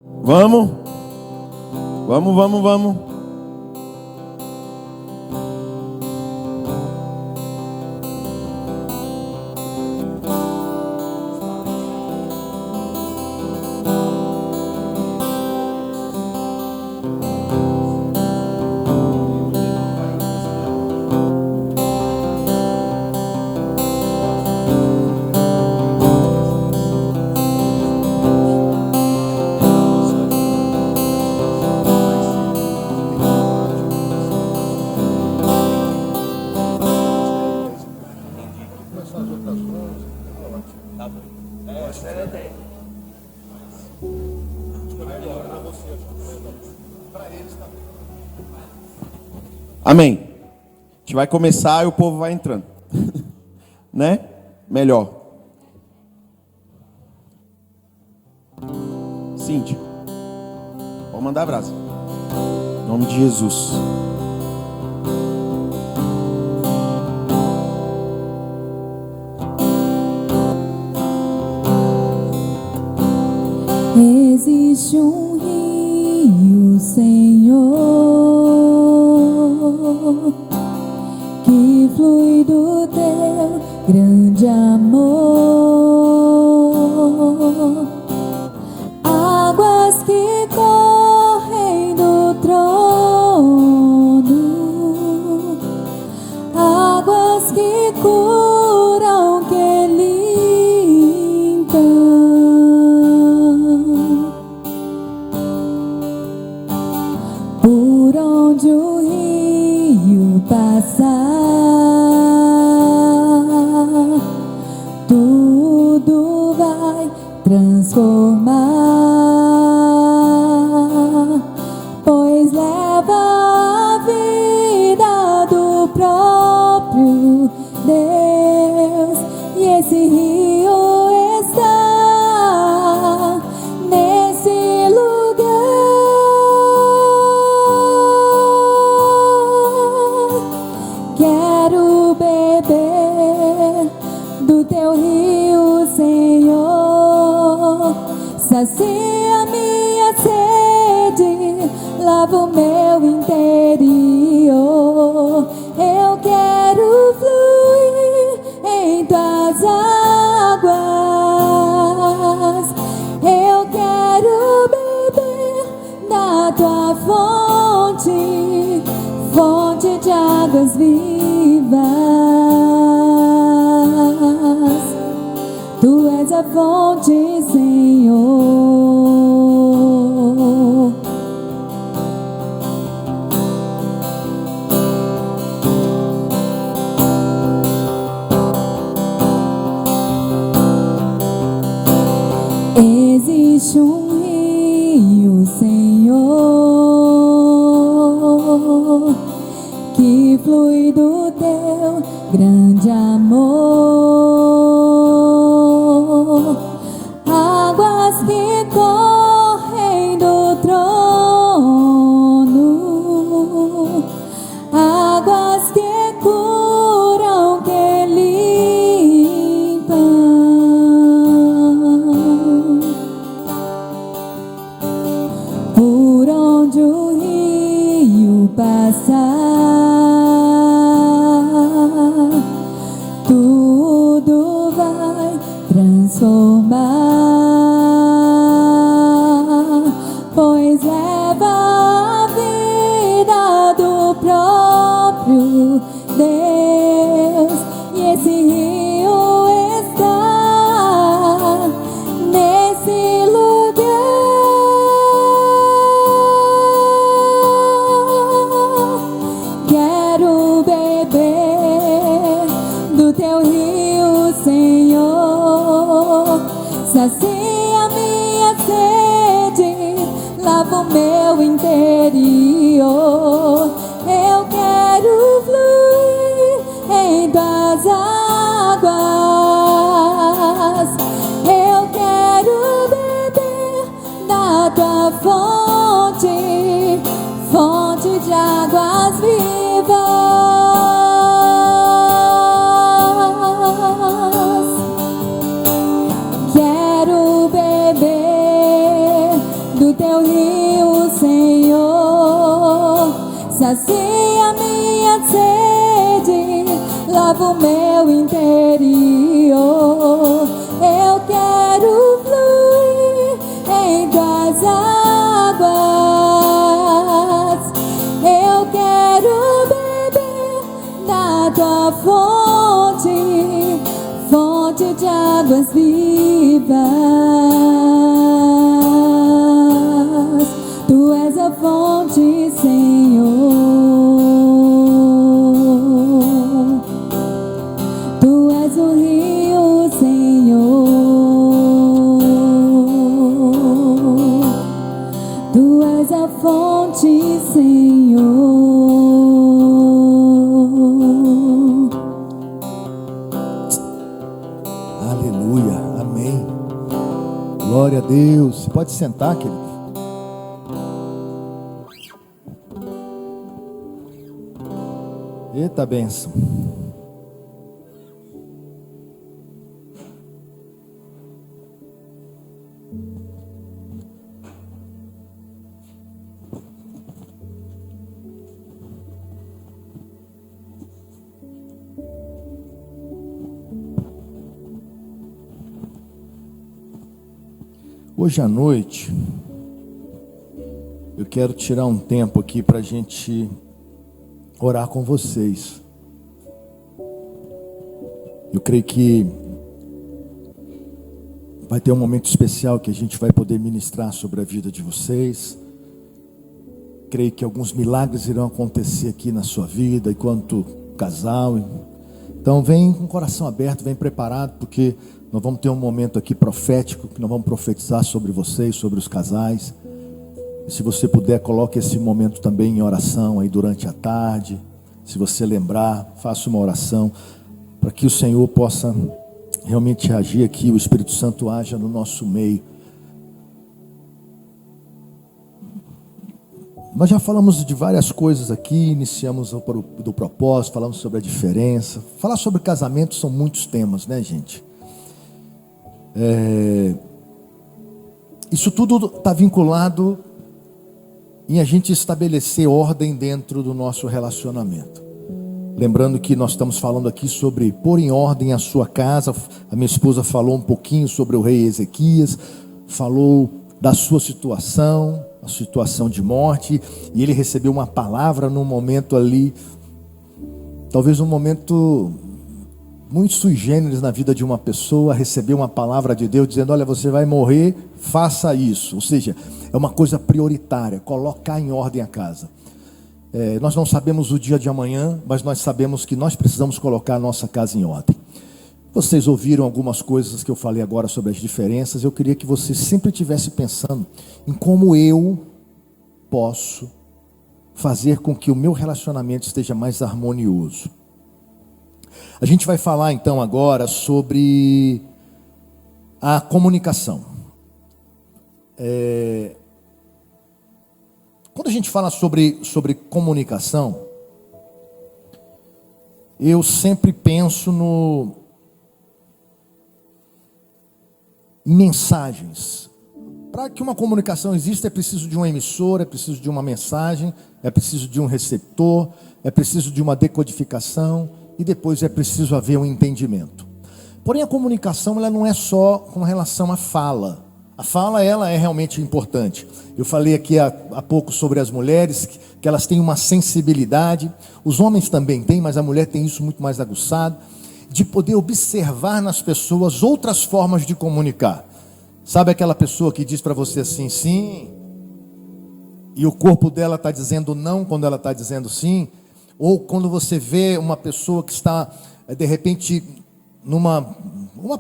Vamos, vamos. Amém. A gente vai começar e o povo vai entrando. Né? Melhor. Cíntia, pode mandar abraço. Em nome de Jesus. Existe um rio, Senhor, que flui do teu grande amor. Águas que correm do trono, águas que curam, que limpam. Por onde o rio passar, tudo vai transformar, pois leva a vida do próprio Deus, e esse rio está nesse lugar. Quero beber do teu rio, Senhor. Sacia minha sede, lava o meu interior. Eu quero fluir em tuas águas. Eu quero beber da tua fonte, fonte de águas vivas. Tu és a fonte, Senhor. Existe um rio, Senhor, que flui do teu grande amor. Águas que correm do trono, águas que curam, que limpam. Por onde o rio passar, tudo vai transformar, pois leva a vida do próprio Deus, e esse rio está nesse lugar. Quero beber do teu rio, Senhor. Sacia minha sede, lava o meu interior. Eu quero fluir em tuas águas. Eu quero beber da tua fonte, fonte de águas vivas. Quero beber do lava o meu interior. Eu quero fluir em tuas águas. Eu quero beber da tua fonte, fonte de águas vivas. Tu és a fonte, Senhor. Tu és o rio, Senhor. Tu és a fonte, Senhor. Aleluia, amém. Glória a Deus. Você pode sentar, querido. Eita bênção. Hoje à noite, eu quero tirar um tempo aqui para a gente orar com vocês. Eu creio que vai ter um momento especial que a gente vai poder ministrar sobre a vida de vocês. Creio que alguns milagres irão acontecer aqui na sua vida, enquanto casal. Então vem com o coração aberto, vem preparado, porque nós vamos ter um momento aqui profético, que nós vamos profetizar sobre vocês, sobre os casais. E se você puder, coloque esse momento também em oração aí durante a tarde. Se você lembrar, faça uma oração para que o Senhor possa realmente agir aqui, o Espírito Santo haja no nosso meio. Nós já falamos de várias coisas aqui, iniciamos do propósito, falamos sobre a diferença. Falar sobre casamento são muitos temas, né, gente? Isso tudo está vinculado em a gente estabelecer ordem dentro do nosso relacionamento. Lembrando que nós estamos falando aqui sobre pôr em ordem a sua casa. A minha esposa falou um pouquinho sobre o rei Ezequias, falou da sua situação, a situação de morte, e ele recebeu uma palavra num momento ali, talvez um momento muito sui generis na vida de uma pessoa, recebeu uma palavra de Deus dizendo: olha, você vai morrer, faça isso. Ou seja, é uma coisa prioritária, colocar em ordem a casa. Nós não sabemos o dia de amanhã, mas nós sabemos que nós precisamos colocar a nossa casa em ordem. Vocês ouviram algumas coisas que eu falei agora sobre as diferenças. Eu queria que você sempre estivesse pensando em como eu posso fazer com que o meu relacionamento esteja mais harmonioso. A gente vai falar então agora sobre a comunicação. Quando a gente fala sobre comunicação, eu sempre penso em mensagens. Para que uma comunicação exista, é preciso de um emissor, é preciso de uma mensagem, é preciso de um receptor, é preciso de uma decodificação e depois é preciso haver um entendimento. Porém, a comunicação ela não é só com relação à fala. A fala ela é realmente importante. Eu falei aqui há pouco sobre as mulheres, que elas têm uma sensibilidade. Os homens também têm, mas a mulher tem isso muito mais aguçado, de poder observar nas pessoas outras formas de comunicar. Sabe aquela pessoa que diz para você assim, sim, e o corpo dela está dizendo não quando ela está dizendo sim? Ou quando você vê uma pessoa que está, de repente, numa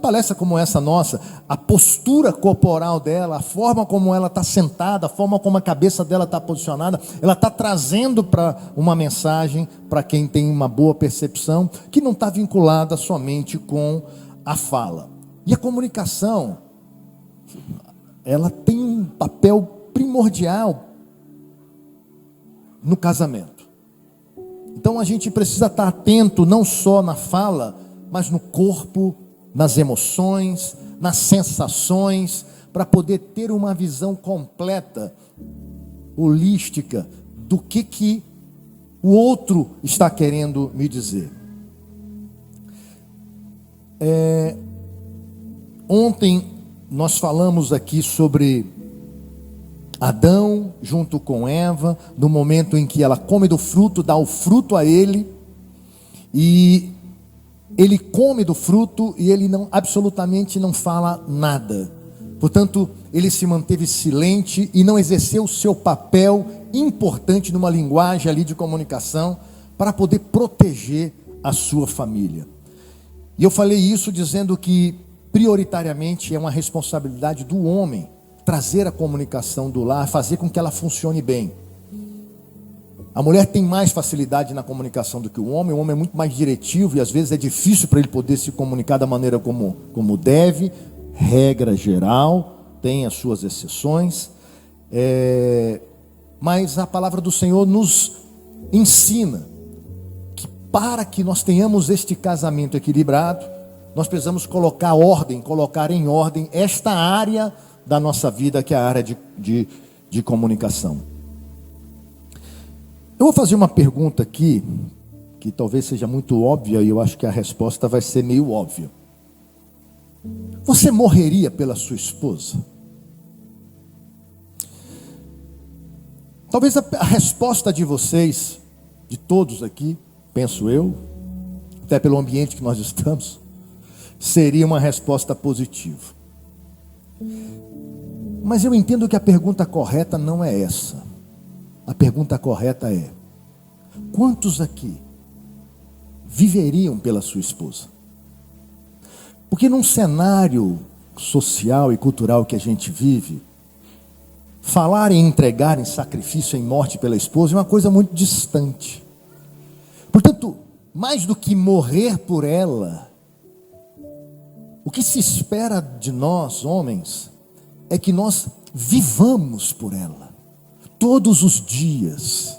palestra como essa nossa, a postura corporal dela, a forma como ela está sentada, a forma como a cabeça dela está posicionada, ela está trazendo para uma mensagem para quem tem uma boa percepção, que não está vinculada somente com a fala. E a comunicação, ela tem um papel primordial no casamento. Então a gente precisa estar atento não só na fala, mas no corpo, nas emoções, nas sensações, para poder ter uma visão completa, holística, do que o outro está querendo me dizer. Ontem nós falamos aqui sobre Adão junto com Eva, no momento em que ela come do fruto, dá o fruto a ele, e ele come do fruto e ele absolutamente não fala nada. Portanto, ele se manteve silente e não exerceu o seu papel importante numa linguagem ali de comunicação para poder proteger a sua família. E eu falei isso dizendo que prioritariamente é uma responsabilidade do homem trazer a comunicação do lar, fazer com que ela funcione bem. A mulher tem mais facilidade na comunicação do que o homem é muito mais diretivo e às vezes é difícil para ele poder se comunicar da maneira como deve. Regra geral, tem as suas exceções, mas a palavra do Senhor nos ensina que para que nós tenhamos este casamento equilibrado, nós precisamos colocar em ordem esta área da nossa vida, que é a área de comunicação. Eu vou fazer uma pergunta aqui, que talvez seja muito óbvia, e eu acho que a resposta vai ser meio óbvia. Você morreria pela sua esposa? Talvez a resposta de vocês, de todos aqui, penso eu, até pelo ambiente que nós estamos, seria uma resposta positiva. Mas eu entendo que a pergunta correta não é essa. A pergunta correta é: quantos aqui viveriam pela sua esposa? Porque num cenário social e cultural que a gente vive, falar em entregar em sacrifício, em morte pela esposa é uma coisa muito distante. Portanto, mais do que morrer por ela, o que se espera de nós, homens, é que nós vivamos por ela, todos os dias,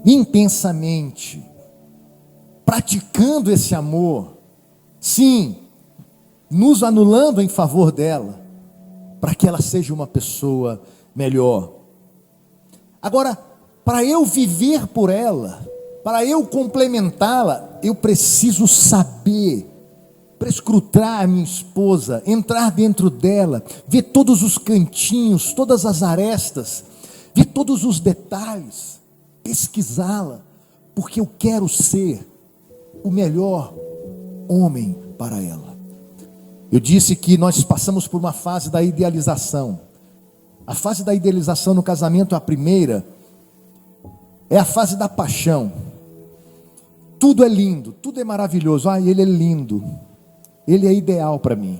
intensamente, praticando esse amor, sim, nos anulando em favor dela, para que ela seja uma pessoa melhor. Agora, para eu viver por ela, para eu complementá-la, eu preciso saber, prescrutar a minha esposa, entrar dentro dela, ver todos os cantinhos, todas as arestas, ver todos os detalhes, pesquisá-la, porque eu quero ser o melhor homem para ela. Eu disse que nós passamos por uma fase da idealização. A fase da idealização no casamento, a primeira, é a fase da paixão. Tudo é lindo, tudo é maravilhoso. Ele é lindo, ele é ideal para mim.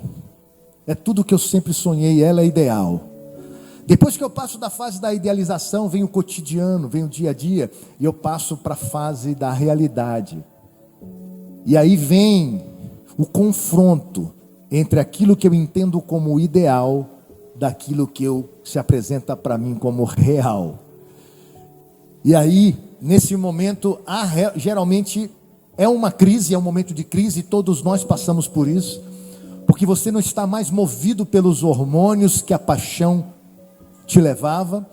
É tudo que eu sempre sonhei, ela é ideal. Depois que eu passo da fase da idealização, vem o cotidiano, vem o dia a dia, e eu passo para a fase da realidade. E aí vem o confronto entre aquilo que eu entendo como ideal, daquilo que se apresenta para mim como real. E aí, nesse momento, geralmente é uma crise, é um momento de crise, todos nós passamos por isso, porque você não está mais movido pelos hormônios que a paixão te levava.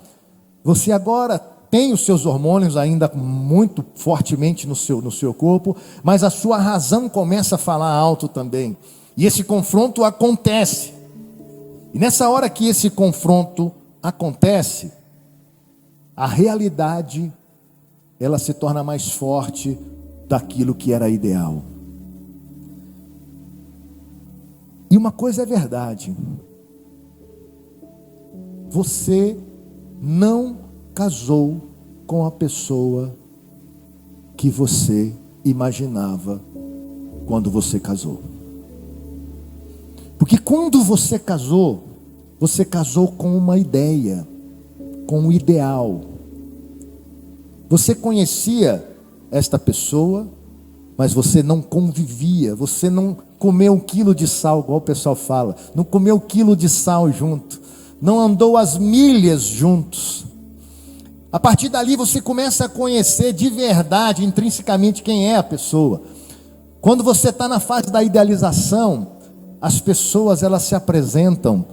Você agora tem os seus hormônios ainda muito fortemente no seu corpo, mas a sua razão começa a falar alto também. E esse confronto acontece. E nessa hora que esse confronto acontece, a realidade, ela se torna mais forte daquilo que era ideal. E uma coisa é verdade: você não casou com a pessoa que você imaginava quando você casou. Porque quando você casou com uma ideia, com um ideal. Você conhecia esta pessoa, mas você não convivia, você não comeu 1 quilo de sal, igual o pessoal fala, não comeu 1 quilo de sal junto, não andou as milhas juntos. A partir dali você começa a conhecer de verdade, intrinsecamente, quem é a pessoa. Quando você está na fase da idealização, as pessoas, elas se apresentam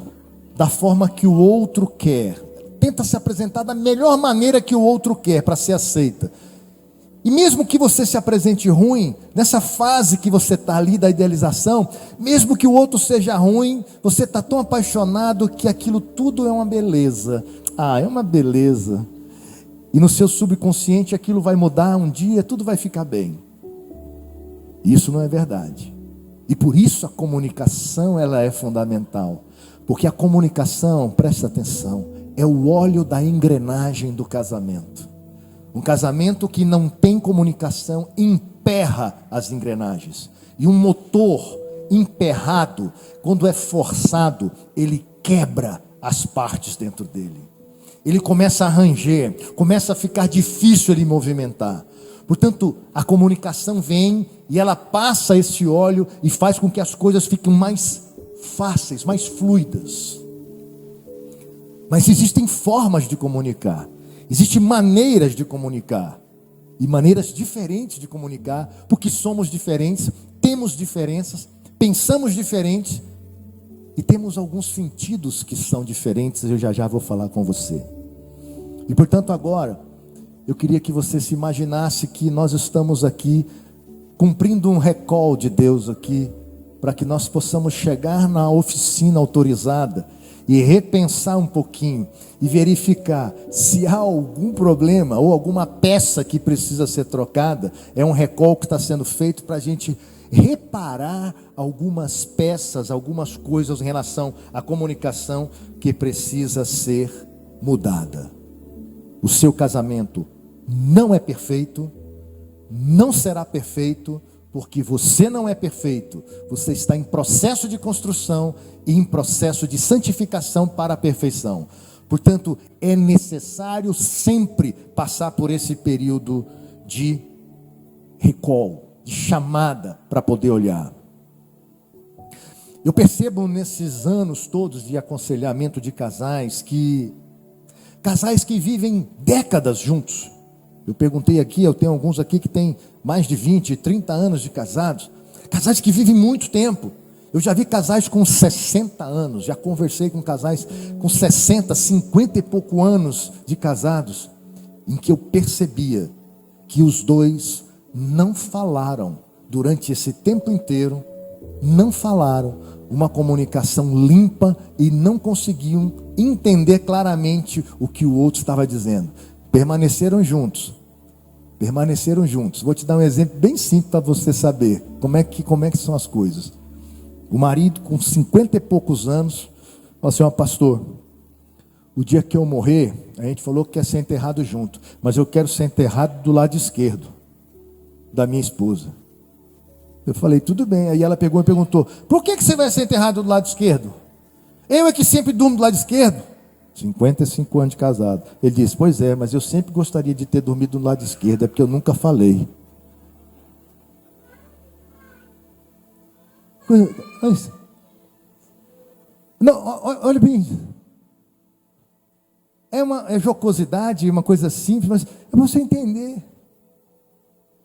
da forma que o outro quer, tenta se apresentar da melhor maneira que o outro quer para ser aceita. E mesmo que você se apresente ruim, nessa fase que você está ali da idealização, mesmo que o outro seja ruim, você está tão apaixonado que aquilo tudo é uma beleza. Ah, é uma beleza. E no seu subconsciente aquilo vai mudar um dia, tudo vai ficar bem. Isso não é verdade. E por isso a comunicação ela é fundamental. Porque a comunicação, presta atenção, é o óleo da engrenagem do casamento. Um casamento que não tem comunicação emperra as engrenagens. E um motor emperrado, quando é forçado, ele quebra as partes dentro dele. Ele começa a ranger, começa a ficar difícil ele movimentar. Portanto, a comunicação vem e ela passa esse óleo e faz com que as coisas fiquem mais fáceis, mais fluidas. Mas existem formas de comunicar. Existem maneiras de comunicar. E maneiras diferentes de comunicar. Porque somos diferentes, temos diferenças, pensamos diferentes. E temos alguns sentidos que são diferentes. Eu já vou falar com você. E portanto agora, eu queria que você se imaginasse que nós estamos aqui cumprindo um recall de Deus aqui, para que nós possamos chegar na oficina autorizada e repensar um pouquinho e verificar se há algum problema ou alguma peça que precisa ser trocada. É um recall que está sendo feito para a gente reparar algumas peças, algumas coisas em relação à comunicação que precisa ser mudada. O seu casamento não é perfeito, não será perfeito, porque você não é perfeito. Você está em processo de construção e em processo de santificação para a perfeição. Portanto, é necessário sempre passar por esse período de recall, de chamada para poder olhar. Eu percebo nesses anos todos de aconselhamento de casais que vivem décadas juntos. Eu perguntei aqui, eu tenho alguns aqui que têm mais de 20, 30 anos de casados. Casais que vivem muito tempo. Eu já vi casais com 60 anos, já conversei com casais com 60, 50 e pouco anos de casados, em que eu percebia que os dois não falaram durante esse tempo inteiro, não falaram uma comunicação limpa e não conseguiam entender claramente o que o outro estava dizendo. Permaneceram juntos. Vou te dar um exemplo bem simples para você saber como é que são as coisas. O marido com 50 e poucos anos falou assim: ó, pastor, o dia que eu morrer, a gente falou que quer ser enterrado junto, mas eu quero ser enterrado do lado esquerdo da minha esposa. Eu falei, tudo bem. Aí ela pegou e perguntou: por que você vai ser enterrado do lado esquerdo? Eu é que sempre durmo do lado esquerdo. 55 anos de casado. Ele disse: pois é, mas eu sempre gostaria de ter dormido do lado esquerdo, é porque eu nunca falei. Não, olha bem. É jocosidade, uma coisa simples, mas é para você entender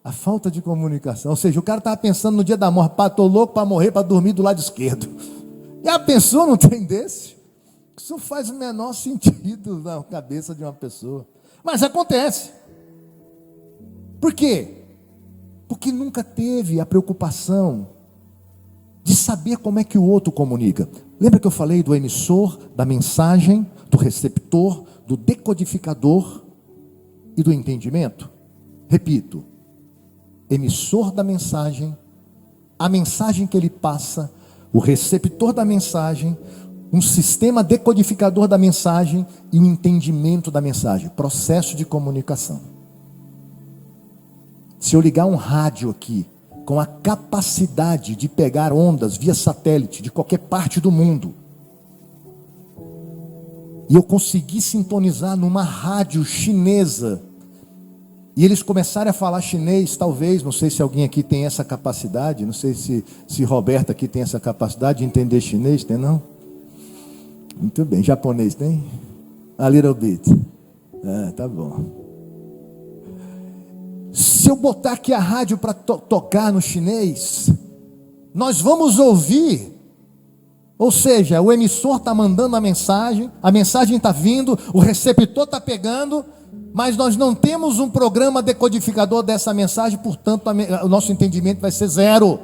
a falta de comunicação. Ou seja, o cara estava pensando no dia da morte: pá, estou louco para morrer, para dormir do lado esquerdo. Já pensou num trem desse? Isso não faz o menor sentido na cabeça de uma pessoa. Mas acontece. Por quê? Porque nunca teve a preocupação de saber como é que o outro comunica. Lembra que eu falei do emissor, da mensagem, do receptor, do decodificador e do entendimento? Repito: emissor da mensagem, a mensagem que ele passa, o receptor da mensagem, um sistema decodificador da mensagem e o entendimento da mensagem. Processo de comunicação. Se eu ligar um rádio aqui, com a capacidade de pegar ondas via satélite de qualquer parte do mundo, e eu conseguir sintonizar numa rádio chinesa, e eles começarem a falar chinês, talvez, não sei se alguém aqui tem essa capacidade, não sei se Roberta aqui tem essa capacidade de entender chinês, tem não? Muito bem, japonês tem? A little bit. Ah, tá bom. Se eu botar aqui a rádio para tocar no chinês, nós vamos ouvir Ou seja, o emissor está mandando a mensagem está vindo, o receptor está pegando, mas nós não temos um programa decodificador dessa mensagem, portanto, o nosso entendimento vai ser zero.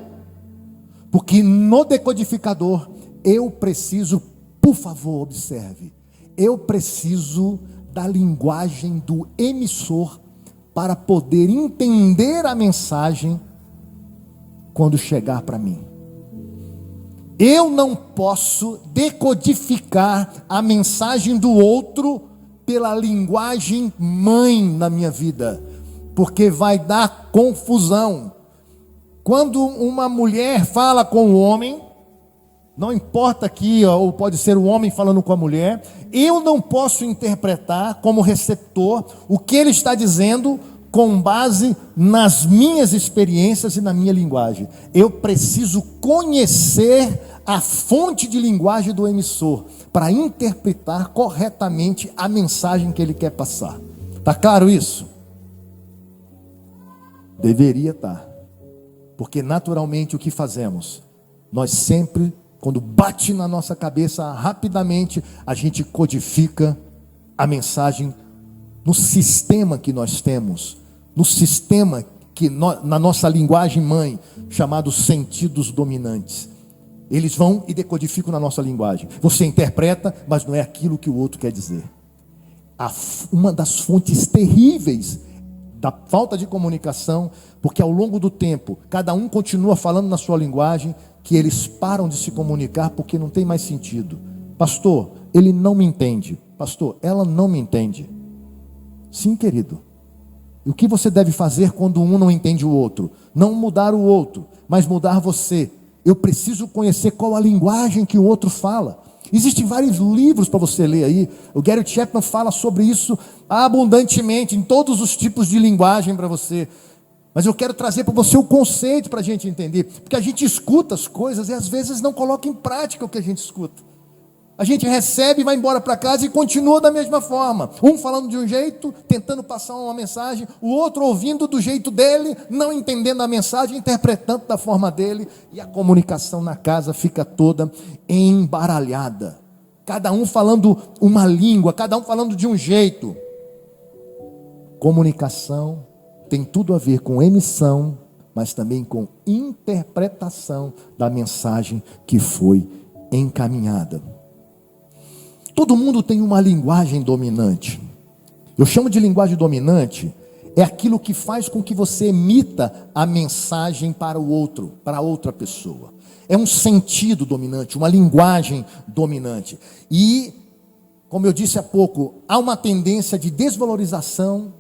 Porque no decodificador, eu preciso, por favor, observe, eu preciso da linguagem do emissor para poder entender a mensagem quando chegar para mim. Eu não posso decodificar a mensagem do outro pela linguagem mãe na minha vida, porque vai dar confusão. Quando uma mulher fala com o homem, não importa aqui, ou pode ser o homem falando com a mulher, eu não posso interpretar como receptor o que ele está dizendo com base nas minhas experiências e na minha linguagem. Eu preciso conhecer a fonte de linguagem do emissor para interpretar corretamente a mensagem que ele quer passar. Está claro isso? Deveria estar. Porque naturalmente o que fazemos? Nós sempre, quando bate na nossa cabeça, rapidamente a gente codifica a mensagem no sistema que nós temos, no sistema que na nossa linguagem mãe, chamado sentidos dominantes. Eles vão e decodificam na nossa linguagem. Você interpreta, mas não é aquilo que o outro quer dizer. Uma das fontes terríveis da falta de comunicação, porque ao longo do tempo, cada um continua falando na sua linguagem, que eles param de se comunicar porque não tem mais sentido. Pastor, ele não me entende. Pastor, ela não me entende. Sim, querido. E o que você deve fazer quando um não entende o outro? Não mudar o outro, mas mudar você. Eu preciso conhecer qual a linguagem que o outro fala. Existem vários livros para você ler aí. O Gary Chapman fala sobre isso abundantemente, em todos os tipos de linguagem para você. Mas eu quero trazer para você o conceito para a gente entender. Porque a gente escuta as coisas e às vezes não coloca em prática o que a gente escuta. A gente recebe, vai embora para casa e continua da mesma forma. Um falando de um jeito, tentando passar uma mensagem, o outro ouvindo do jeito dele, não entendendo a mensagem, interpretando da forma dele, e a comunicação na casa fica toda embaralhada. Cada um falando uma língua, cada um falando de um jeito. Comunicação tem tudo a ver com emissão, mas também com interpretação da mensagem que foi encaminhada. Todo mundo tem uma linguagem dominante. Eu chamo de linguagem dominante, é aquilo que faz com que você emita a mensagem para o outro, para outra pessoa. É um sentido dominante, uma linguagem dominante. E, como eu disse há pouco, há uma tendência de desvalorização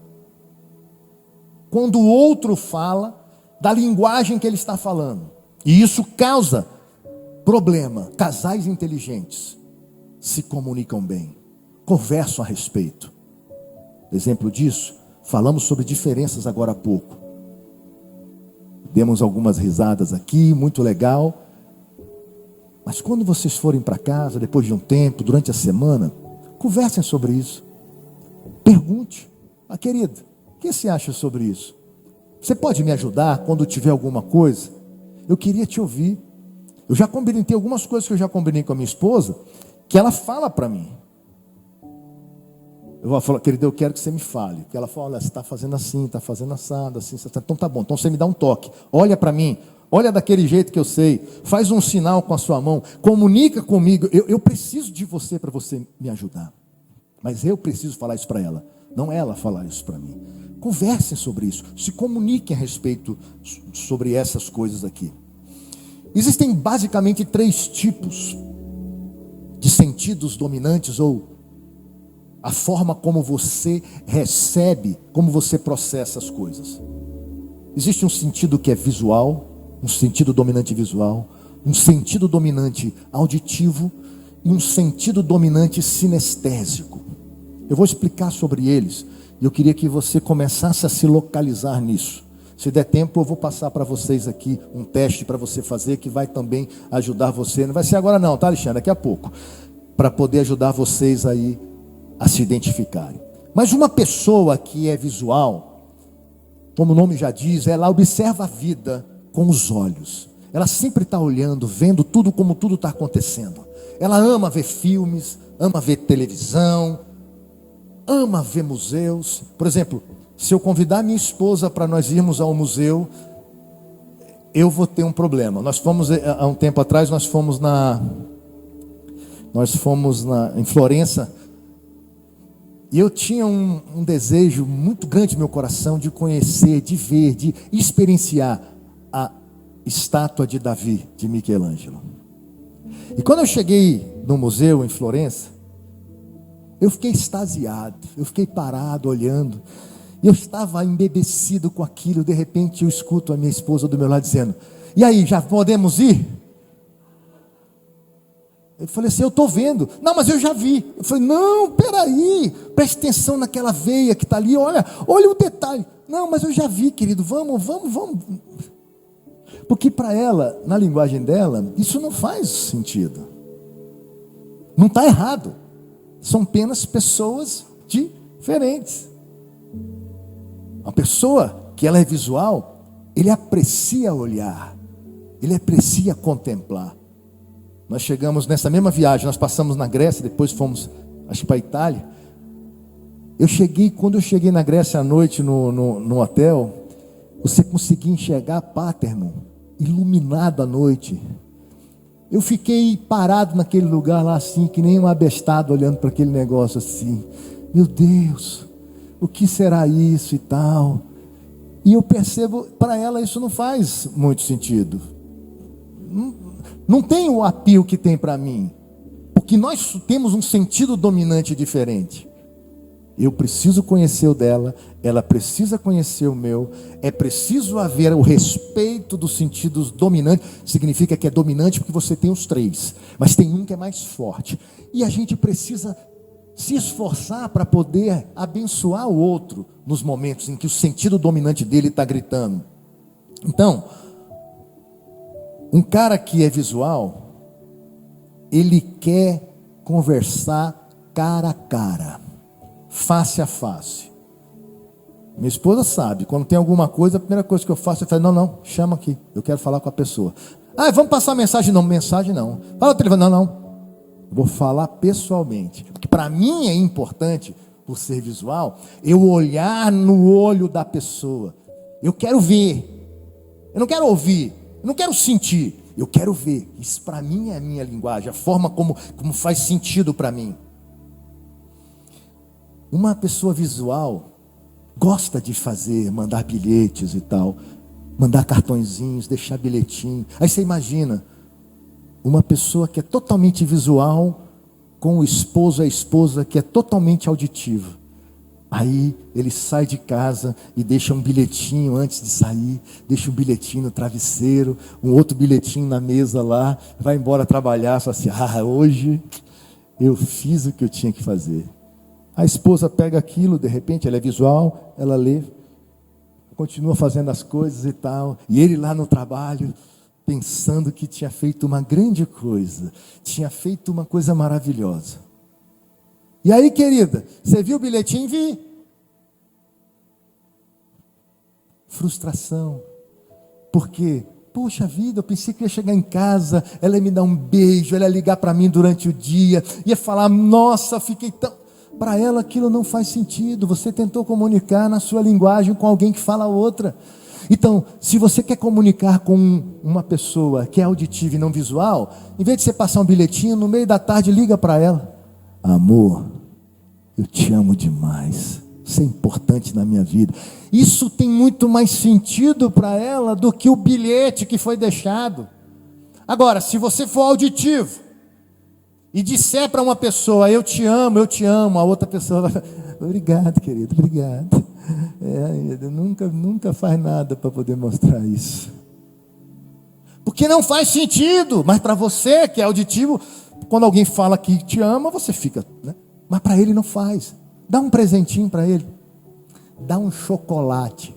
quando o outro fala da linguagem que ele está falando. E isso causa problema. Casais inteligentes se comunicam bem, conversam a respeito. Exemplo disso, falamos sobre diferenças agora há pouco. Demos algumas risadas aqui, muito legal. Mas quando vocês forem para casa, depois de um tempo, durante a semana, conversem sobre isso. Pergunte, querido, o que você acha sobre isso? Você pode me ajudar quando tiver alguma coisa? Eu queria te ouvir. Eu já combinei, tem algumas coisas que eu já combinei com a minha esposa, que ela fala para mim. Eu vou falar, querido, eu quero que você me fale. Porque ela fala, olha, você está fazendo assim, está fazendo assado, assim, então tá bom, então você me dá um toque. Olha para mim, olha daquele jeito que eu sei. Faz um sinal com a sua mão, comunica comigo. Eu preciso de você para você me ajudar. Mas eu preciso falar isso para ela, não ela falar isso para mim. Conversem sobre isso, se comuniquem a respeito sobre essas coisas aqui. Existem basicamente 3 tipos de sentidos dominantes, ou a forma como você recebe, como você processa as coisas. Existe um sentido que é visual, um sentido dominante visual, um sentido dominante auditivo e um sentido dominante sinestésico. Eu vou explicar sobre eles e eu queria que você começasse a se localizar nisso. Se der tempo, eu vou passar para vocês aqui um teste para você fazer, que vai também ajudar você. Não vai ser agora não, tá, Alexandre? Daqui a pouco. Para poder ajudar vocês aí a se identificarem. Mas uma pessoa que é visual, como o nome já diz, ela observa a vida com os olhos. ela sempre está olhando, vendo tudo como tudo está acontecendo. Ela ama ver filmes, ama ver televisão, ama ver museus. Por exemplo, se eu convidar minha esposa para nós irmos ao museu, eu vou ter um problema. Nós fomos, há um tempo atrás, em Florença, e eu tinha um desejo muito grande no meu coração de conhecer, de ver, de experienciar a estátua de Davi, de Michelangelo. E quando eu cheguei no museu em Florença, eu fiquei extasiado, eu fiquei parado olhando, e eu estava embebecido com aquilo. De repente eu escuto a minha esposa do meu lado dizendo: e aí, já podemos ir? Eu falei assim: eu estou vendo. Não, mas eu já vi. Eu falei: não, peraí, preste atenção naquela veia que está ali, olha o detalhe. Não, mas eu já vi, querido, vamos. Porque para ela, na linguagem dela, isso não faz sentido. Não está errado. São apenas pessoas diferentes. Uma pessoa que ela é visual, ele aprecia olhar, ele aprecia contemplar. Nós chegamos nessa mesma viagem, nós passamos na Grécia, depois fomos, acho que para a Itália. Quando eu cheguei na Grécia à noite no hotel, você conseguia enxergar Paternon, iluminado à noite. Eu fiquei parado naquele lugar lá assim, que nem um abestado olhando para aquele negócio assim. Meu Deus, o que será isso e tal? E eu percebo, para ela isso não faz muito sentido. Não tem o apelo que tem para mim. Porque nós temos um sentido dominante diferente. Eu preciso conhecer o dela, ela precisa conhecer o meu. É preciso haver o respeito dos sentidos dominantes. Significa que é dominante porque você tem os três, mas tem um que é mais forte. E a gente precisa se esforçar para poder abençoar o outro nos momentos em que o sentido dominante dele está gritando. Então, um cara que é visual, ele quer conversar cara a cara, face a face. Minha esposa sabe, quando tem alguma coisa, a primeira coisa que eu faço é falar: não, chama aqui, eu quero falar com a pessoa. Ah, vamos passar mensagem? Não, mensagem não. Fala o telefone? Não. Vou falar pessoalmente. Porque para mim é importante, por ser visual, eu olhar no olho da pessoa. Eu quero ver. Eu não quero ouvir. Eu não quero sentir. Eu quero ver. Isso para mim é a minha linguagem, a forma como faz sentido para mim. Uma pessoa visual gosta de mandar bilhetes e tal, mandar cartõezinhos, deixar bilhetinho. Aí você imagina uma pessoa que é totalmente visual com o esposo, a esposa que é totalmente auditiva. Aí ele sai de casa e deixa um bilhetinho antes de sair, deixa um bilhetinho no travesseiro, um outro bilhetinho na mesa lá, vai embora trabalhar, fala assim: hoje eu fiz o que eu tinha que fazer. A esposa pega aquilo, de repente ela é visual, ela lê, continua fazendo as coisas e tal, e ele lá no trabalho, pensando que tinha feito uma grande coisa, tinha feito uma coisa maravilhosa. E aí, querida, você viu o bilhetinho? Vi. Frustração. Por quê? Poxa vida, eu pensei que ia chegar em casa, ela ia me dar um beijo, ela ia ligar para mim durante o dia, ia falar: nossa, fiquei tão... Para ela aquilo não faz sentido. Você tentou comunicar na sua linguagem com alguém que fala outra. Então, se você quer comunicar com uma pessoa que é auditiva e não visual, em vez de você passar um bilhetinho, no meio da tarde liga para ela: amor, eu te amo demais, isso é importante na minha vida. Isso tem muito mais sentido para ela do que o bilhete que foi deixado. Agora, se você for auditivo e disser para uma pessoa: eu te amo, a outra pessoa vai: obrigado, querido, obrigado. Nunca faz nada para poder mostrar isso. Porque não faz sentido. Mas para você que é auditivo, quando alguém fala que te ama, você fica, né? Mas para ele não faz. Dá um presentinho para ele. Dá um chocolate.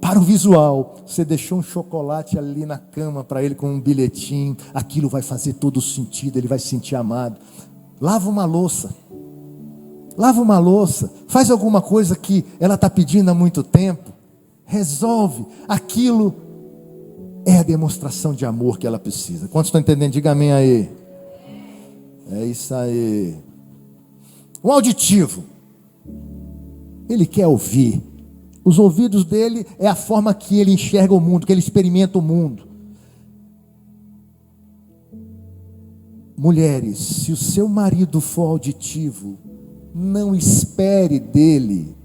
Para o visual, você deixou um chocolate ali na cama para ele com um bilhetinho. Aquilo vai fazer todo o sentido, ele vai se sentir amado. Lava uma louça. Faz alguma coisa que ela está pedindo há muito tempo. Resolve. Aquilo é a demonstração de amor que ela precisa. Quantos estão entendendo? Diga amém aí. É isso aí. O auditivo, ele quer ouvir. Os ouvidos dele é a forma que ele enxerga o mundo, que ele experimenta o mundo. Mulheres, se o seu marido for auditivo, não espere dele.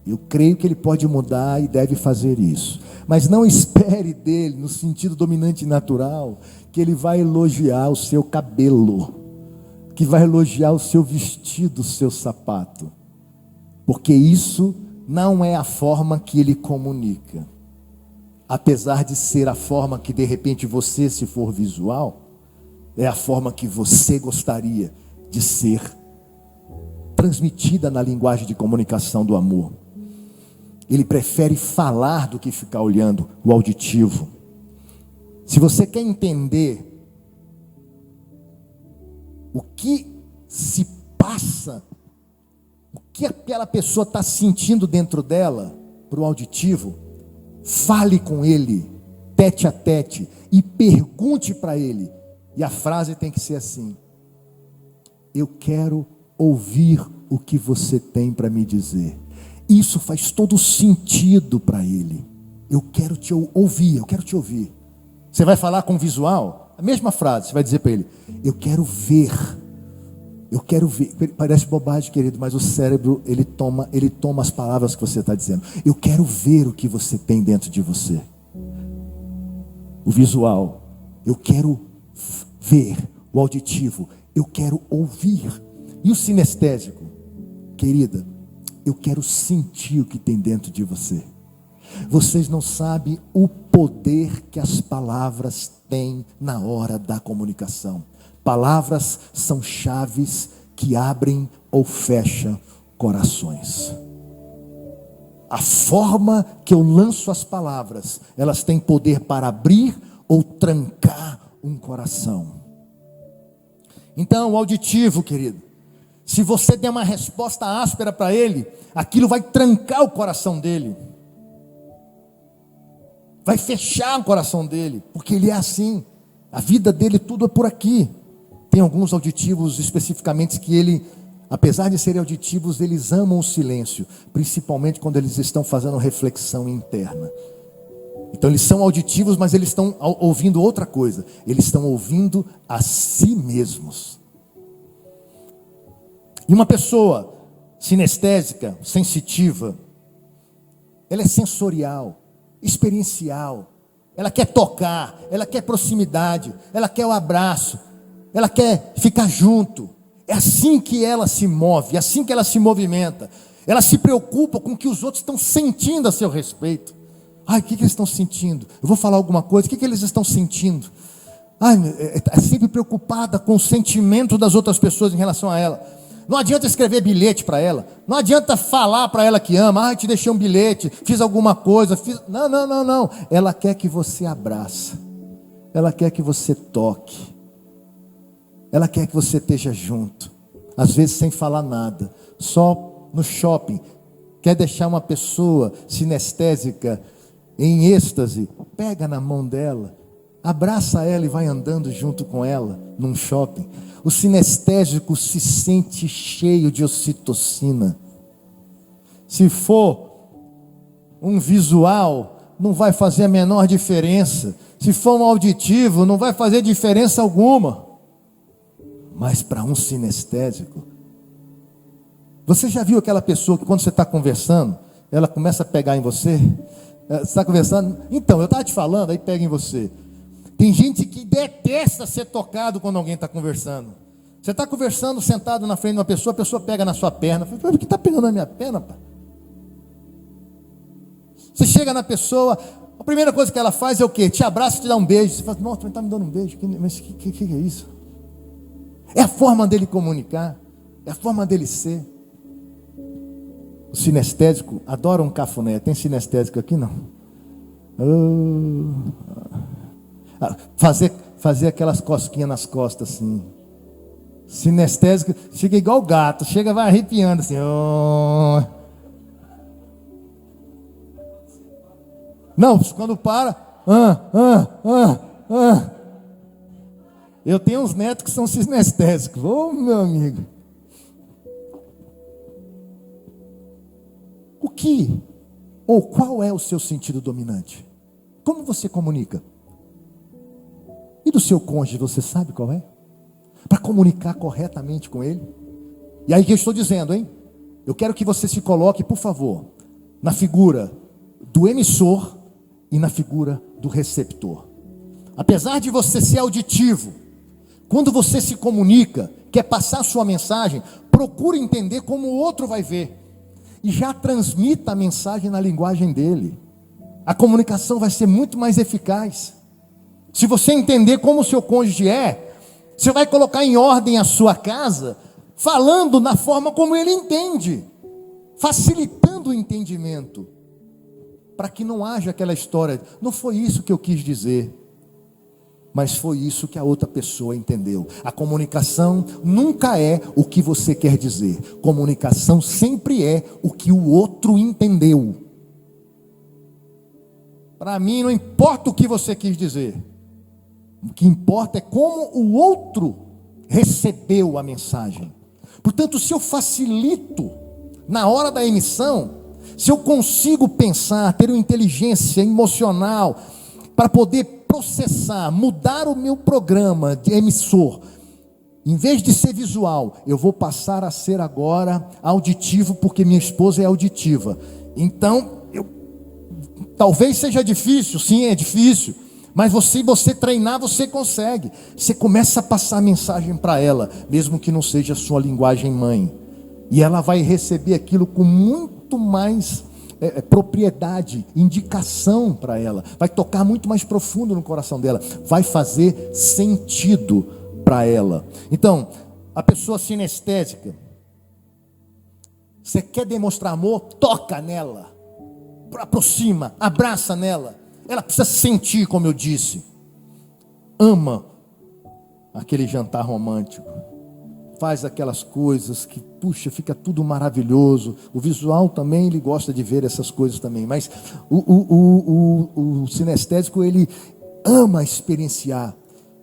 Eu creio que ele pode mudar e deve fazer isso. Mas não espere dele, no sentido dominante e natural, que ele vai elogiar o seu cabelo, que vai elogiar o seu vestido, o seu sapato. Porque isso não é a forma que ele comunica. Apesar de ser a forma que de repente você, se for visual, é a forma que você gostaria de ser transmitida na linguagem de comunicação do amor. Ele prefere falar do que ficar olhando, o auditivo. Se você quer entender o que se passa, o que aquela pessoa está sentindo dentro dela, para o auditivo, fale com ele, tete a tete, e pergunte para ele. E a frase tem que ser assim: eu quero ouvir o que você tem para me dizer. Isso faz todo sentido para ele. Eu quero te ouvir, eu quero te ouvir. Você vai falar com visual? A mesma frase, você vai dizer para ele: eu quero ver. Eu quero ver. Parece bobagem, querido, mas o cérebro, ele toma as palavras que você está dizendo. Eu quero ver o que você tem dentro de você. O visual, eu quero ver. O auditivo, eu quero ouvir. E o sinestésico, querida, eu quero sentir o que tem dentro de você. Vocês não sabem o poder que as palavras têm na hora da comunicação. Palavras são chaves que abrem ou fecham corações. A forma que eu lanço as palavras, elas têm poder para abrir ou trancar um coração. Então, o auditivo, querido, se você der uma resposta áspera para ele, aquilo vai trancar o coração dele, vai fechar o coração dele, porque ele é assim, a vida dele tudo é por aqui. Tem alguns auditivos especificamente que ele, apesar de serem auditivos, eles amam o silêncio, principalmente quando eles estão fazendo reflexão interna. Então eles são auditivos, mas eles estão ouvindo outra coisa, eles estão ouvindo a si mesmos. E uma pessoa sinestésica, sensitiva, ela é sensorial, experiencial, ela quer tocar, ela quer proximidade, ela quer o abraço, ela quer ficar junto. É assim que ela se move, é assim que ela se movimenta. Ela se preocupa com o que os outros estão sentindo a seu respeito. Ai, o que eles estão sentindo? Eu vou falar alguma coisa, o que eles estão sentindo? Ai, é sempre preocupada com o sentimento das outras pessoas em relação a ela. Não adianta escrever bilhete para ela, não adianta falar para ela que ama. Ai, te deixei um bilhete, fiz alguma coisa, Não. Ela quer que você abraça, ela quer que você toque, ela quer que você esteja junto, às vezes sem falar nada, só no shopping. Quer deixar uma pessoa sinestésica em êxtase, pega na mão dela, abraça ela e vai andando junto com ela num shopping. O sinestésico se sente cheio de ocitocina. Se for um visual, não vai fazer a menor diferença. Se for um auditivo, não vai fazer diferença alguma. Mas para um sinestésico, você já viu aquela pessoa que quando você está conversando, ela começa a pegar em você? Você está conversando? Então, eu estava te falando, aí pega em você. Tem gente que detesta ser tocado quando alguém está conversando. Você está conversando, sentado na frente de uma pessoa, a pessoa pega na sua perna. Por que está pegando na minha perna, pai? Você chega na pessoa, a primeira coisa que ela faz é o quê? Te abraça e te dá um beijo. Você fala: nossa, ele está me dando um beijo. Mas o que é isso? É a forma dele comunicar, é a forma dele ser. O sinestésico adora um cafuné. Tem sinestésico aqui? Não. Fazer aquelas cosquinhas nas costas assim. Sinestésico chega igual o gato, chega, vai arrepiando assim. Não, quando para, Eu tenho uns netos que são sinestésicos. Ô, meu amigo. O que ou qual é o seu sentido dominante? Como você comunica? E do seu cônjuge, você sabe qual é? Para comunicar corretamente com ele. E aí que eu estou dizendo, hein? Eu quero que você se coloque, por favor, na figura do emissor e na figura do receptor. Apesar de você ser auditivo, quando você se comunica, quer passar sua mensagem, procure entender como o outro vai ver. E já transmita a mensagem na linguagem dele. A comunicação vai ser muito mais eficaz. Se você entender como o seu cônjuge é, você vai colocar em ordem a sua casa, falando na forma como ele entende, facilitando o entendimento, para que não haja aquela história, não foi isso que eu quis dizer, mas foi isso que a outra pessoa entendeu. A comunicação nunca é o que você quer dizer, comunicação sempre é o que o outro entendeu. Para mim não importa o que você quis dizer, o que importa é como o outro recebeu a mensagem. Portanto, se eu facilito na hora da emissão, se eu consigo pensar, ter uma inteligência emocional para poder processar, mudar o meu programa de emissor, em vez de ser visual, eu vou passar a ser agora auditivo, porque minha esposa é auditiva. Então, talvez seja difícil, sim, é difícil, mas se você treinar, você consegue. Você começa a passar a mensagem para ela, mesmo que não seja a sua linguagem mãe, e ela vai receber aquilo com muito mais propriedade, indicação para ela, vai tocar muito mais profundo no coração dela, vai fazer sentido para ela. Então, a pessoa sinestésica, você quer demonstrar amor? Toca nela, aproxima, abraça nela. Ela precisa sentir, como eu disse. Ama aquele jantar romântico. Faz aquelas coisas que, puxa, fica tudo maravilhoso. O visual também, ele gosta de ver essas coisas também. Mas o sinestésico, ele ama experienciar.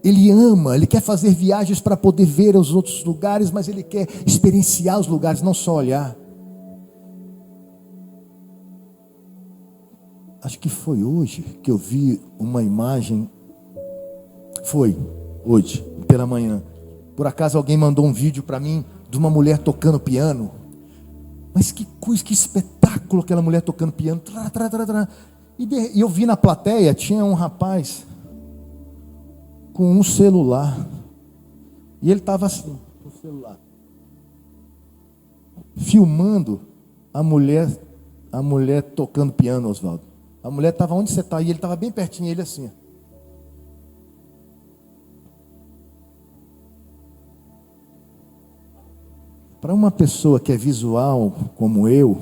Ele ama, ele quer fazer viagens para poder ver os outros lugares, mas ele quer experienciar os lugares, não só olhar. Acho que foi hoje que eu vi uma imagem. Foi hoje, pela manhã. Por acaso alguém mandou um vídeo para mim de uma mulher tocando piano. Mas que coisa, que espetáculo aquela mulher tocando piano. E eu vi na plateia, tinha um rapaz com um celular. E ele estava assim, com o celular, filmando a mulher tocando piano, Oswaldo. A mulher estava onde você está, e ele estava bem pertinho, ele assim. Para uma pessoa que é visual, como eu,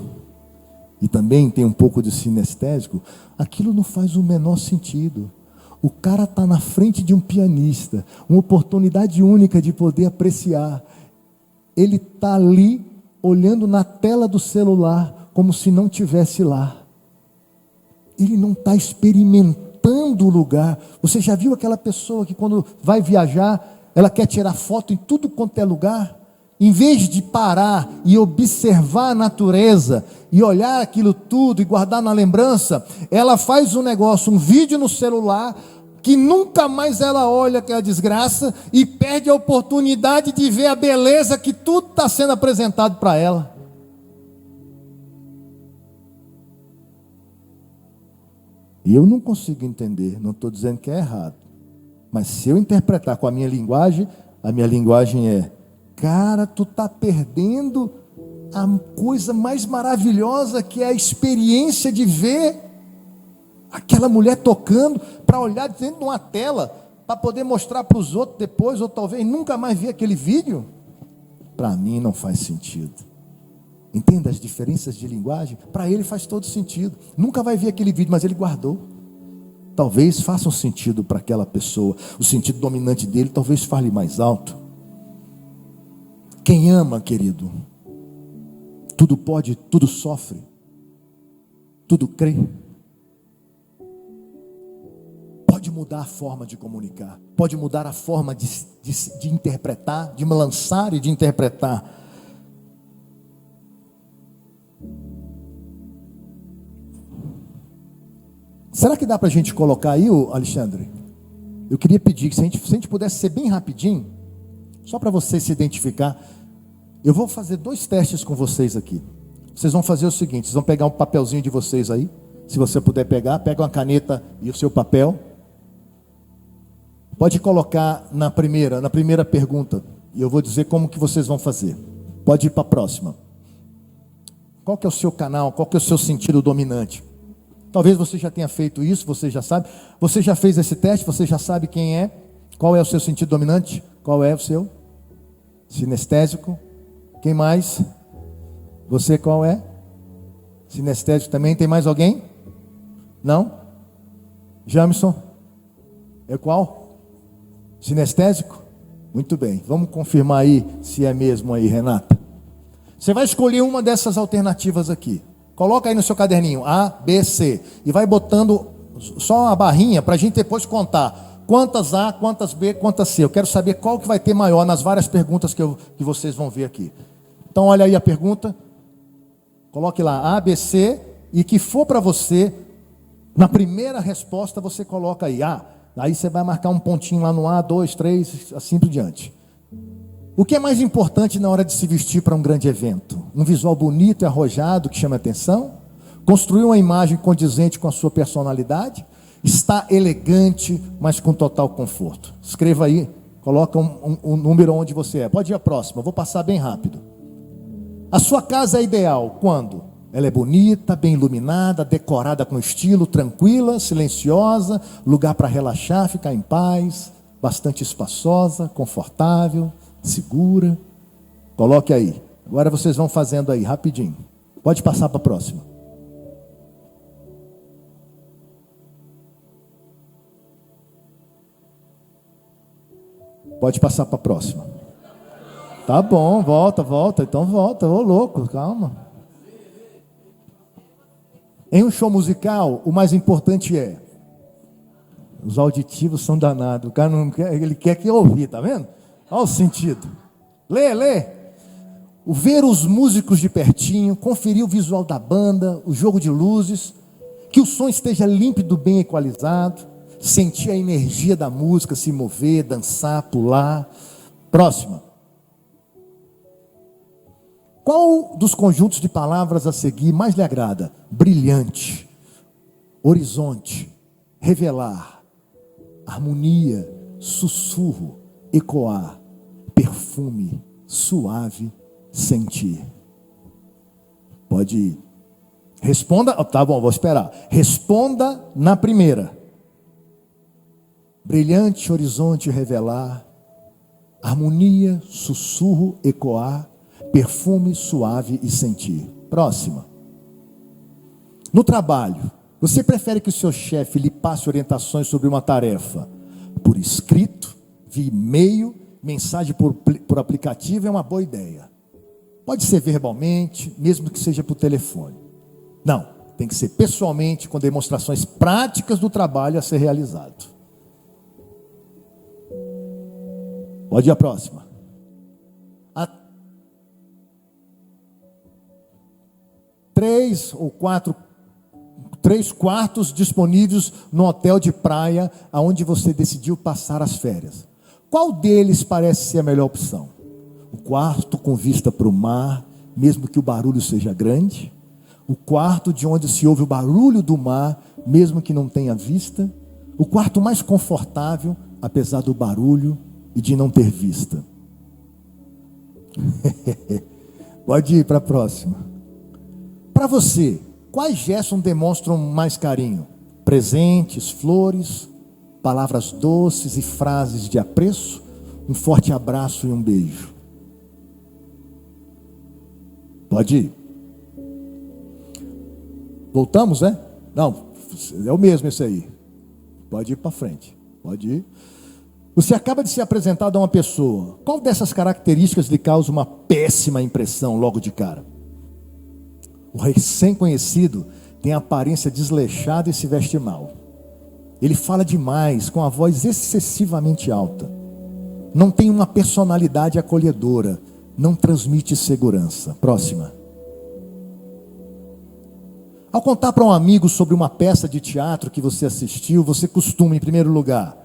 e também tem um pouco de sinestésico, aquilo não faz o menor sentido. O cara está na frente de um pianista, uma oportunidade única de poder apreciar. Ele está ali, olhando na tela do celular, como se não estivesse lá. Ele não está experimentando o lugar. Você já viu aquela pessoa que quando vai viajar, ela quer tirar foto em tudo quanto é lugar? Em vez de parar e observar a natureza, e olhar aquilo tudo e guardar na lembrança, ela faz um negócio, um vídeo no celular, que nunca mais ela olha aquela desgraça, e perde a oportunidade de ver a beleza que tudo está sendo apresentado para ela. E eu não consigo entender, não estou dizendo que é errado, mas se eu interpretar com a minha linguagem é: cara, tu está perdendo a coisa mais maravilhosa, que é a experiência de ver aquela mulher tocando, para olhar dentro de uma tela, para poder mostrar para os outros depois, ou talvez nunca mais ver aquele vídeo. Para mim não faz sentido. Entenda as diferenças de linguagem? Para ele faz todo sentido. Nunca vai ver aquele vídeo, mas ele guardou. Talvez faça um sentido para aquela pessoa. O sentido dominante dele talvez fale mais alto. Quem ama, querido, tudo pode, tudo sofre, tudo crê. mudar a forma de comunicar, pode mudar a forma de interpretar, de lançar e de interpretar. Será que dá para a gente colocar aí, Alexandre? Eu queria pedir que se a gente pudesse ser bem rapidinho, só para você se identificar. Eu vou fazer 2 testes com vocês aqui. Vocês vão fazer o seguinte: vocês vão pegar um papelzinho de vocês aí. Se você puder pegar, pega uma caneta e o seu papel. Pode colocar na primeira pergunta. E eu vou dizer como que vocês vão fazer. Pode ir para a próxima. Qual que é o seu canal? Qual que é o seu sentido dominante? Talvez você já tenha feito isso, você já sabe. Você já fez esse teste, você já sabe quem é. Qual é o seu sentido dominante? Qual é o seu? Sinestésico. Quem mais? Você qual é? Sinestésico também. Tem mais alguém? Não? Jamison? É qual? Sinestésico? Muito bem. Vamos confirmar aí se é mesmo aí, Renata. Você vai escolher uma dessas alternativas aqui. Coloca aí no seu caderninho A, B, C. E vai botando só uma barrinha para a gente depois contar. Quantas A, quantas B, quantas C. Eu quero saber qual que vai ter maior nas várias perguntas que vocês vão ver aqui. Então olha aí a pergunta. Coloque lá A, B, C. E que for para você, na primeira resposta você coloca aí A. Aí você vai marcar um pontinho lá no A, 2, 3, assim por diante. O que é mais importante na hora de se vestir para um grande evento? Um visual bonito e arrojado que chama a atenção? Construir uma imagem condizente com a sua personalidade? Está elegante, mas com total conforto. Escreva aí, coloca um número onde você é. Pode ir à próxima, vou passar bem rápido. A sua casa é ideal quando? Ela é bonita, bem iluminada, decorada com estilo, tranquila, silenciosa, lugar para relaxar, ficar em paz, bastante espaçosa, confortável, segura. Coloque aí. Agora vocês vão fazendo aí, rapidinho. Pode passar para a próxima. Pode passar para a próxima. Tá bom, volta. Então volta. Ô louco, calma. Em um show musical, o mais importante é... Os auditivos são danados. O cara não quer, ele quer que ouvir, tá vendo? Olha o sentido. Lê. O ver os músicos de pertinho, conferir o visual da banda, o jogo de luzes, que o som esteja límpido, bem equalizado, sentir a energia da música, se mover, dançar, pular. Próxima. Qual dos conjuntos de palavras a seguir mais lhe agrada? Brilhante, horizonte, revelar, harmonia, sussurro, ecoar, perfume, suave, sentir. Pode ir. Responda, tá bom, vou esperar. Responda na primeira. Brilhante, horizonte, revelar, harmonia, sussurro, ecoar, perfume, suave e sentir. Próxima. No trabalho, você prefere que o seu chefe lhe passe orientações sobre uma tarefa por escrito, via e-mail, mensagem por aplicativo? É uma boa ideia. Pode ser verbalmente, mesmo que seja por telefone. Não, tem que ser pessoalmente, com demonstrações práticas do trabalho a ser realizado. Pode ir à próxima. 3 ou 4 quartos disponíveis no hotel de praia aonde você decidiu passar as férias. Qual deles parece ser a melhor opção? O quarto com vista para o mar, mesmo que o barulho seja grande? O quarto de onde se ouve o barulho do mar, mesmo que não tenha vista? O quarto mais confortável, apesar do barulho e de não ter vista? Pode ir para a próxima. Para você, quais gestos demonstram mais carinho? Presentes, flores, palavras doces e frases de apreço? Um forte abraço e um beijo? Pode ir. Voltamos, né? Não, é o mesmo esse aí. Pode ir para frente. Pode ir. Você acaba de ser apresentado a uma pessoa. Qual dessas características lhe causa uma péssima impressão logo de cara? O recém-conhecido tem aparência desleixada e se veste mal. Ele fala demais, com a voz excessivamente alta. Não tem uma personalidade acolhedora. Não transmite segurança. Próxima. Ao contar para um amigo sobre uma peça de teatro que você assistiu, você costuma, em primeiro lugar,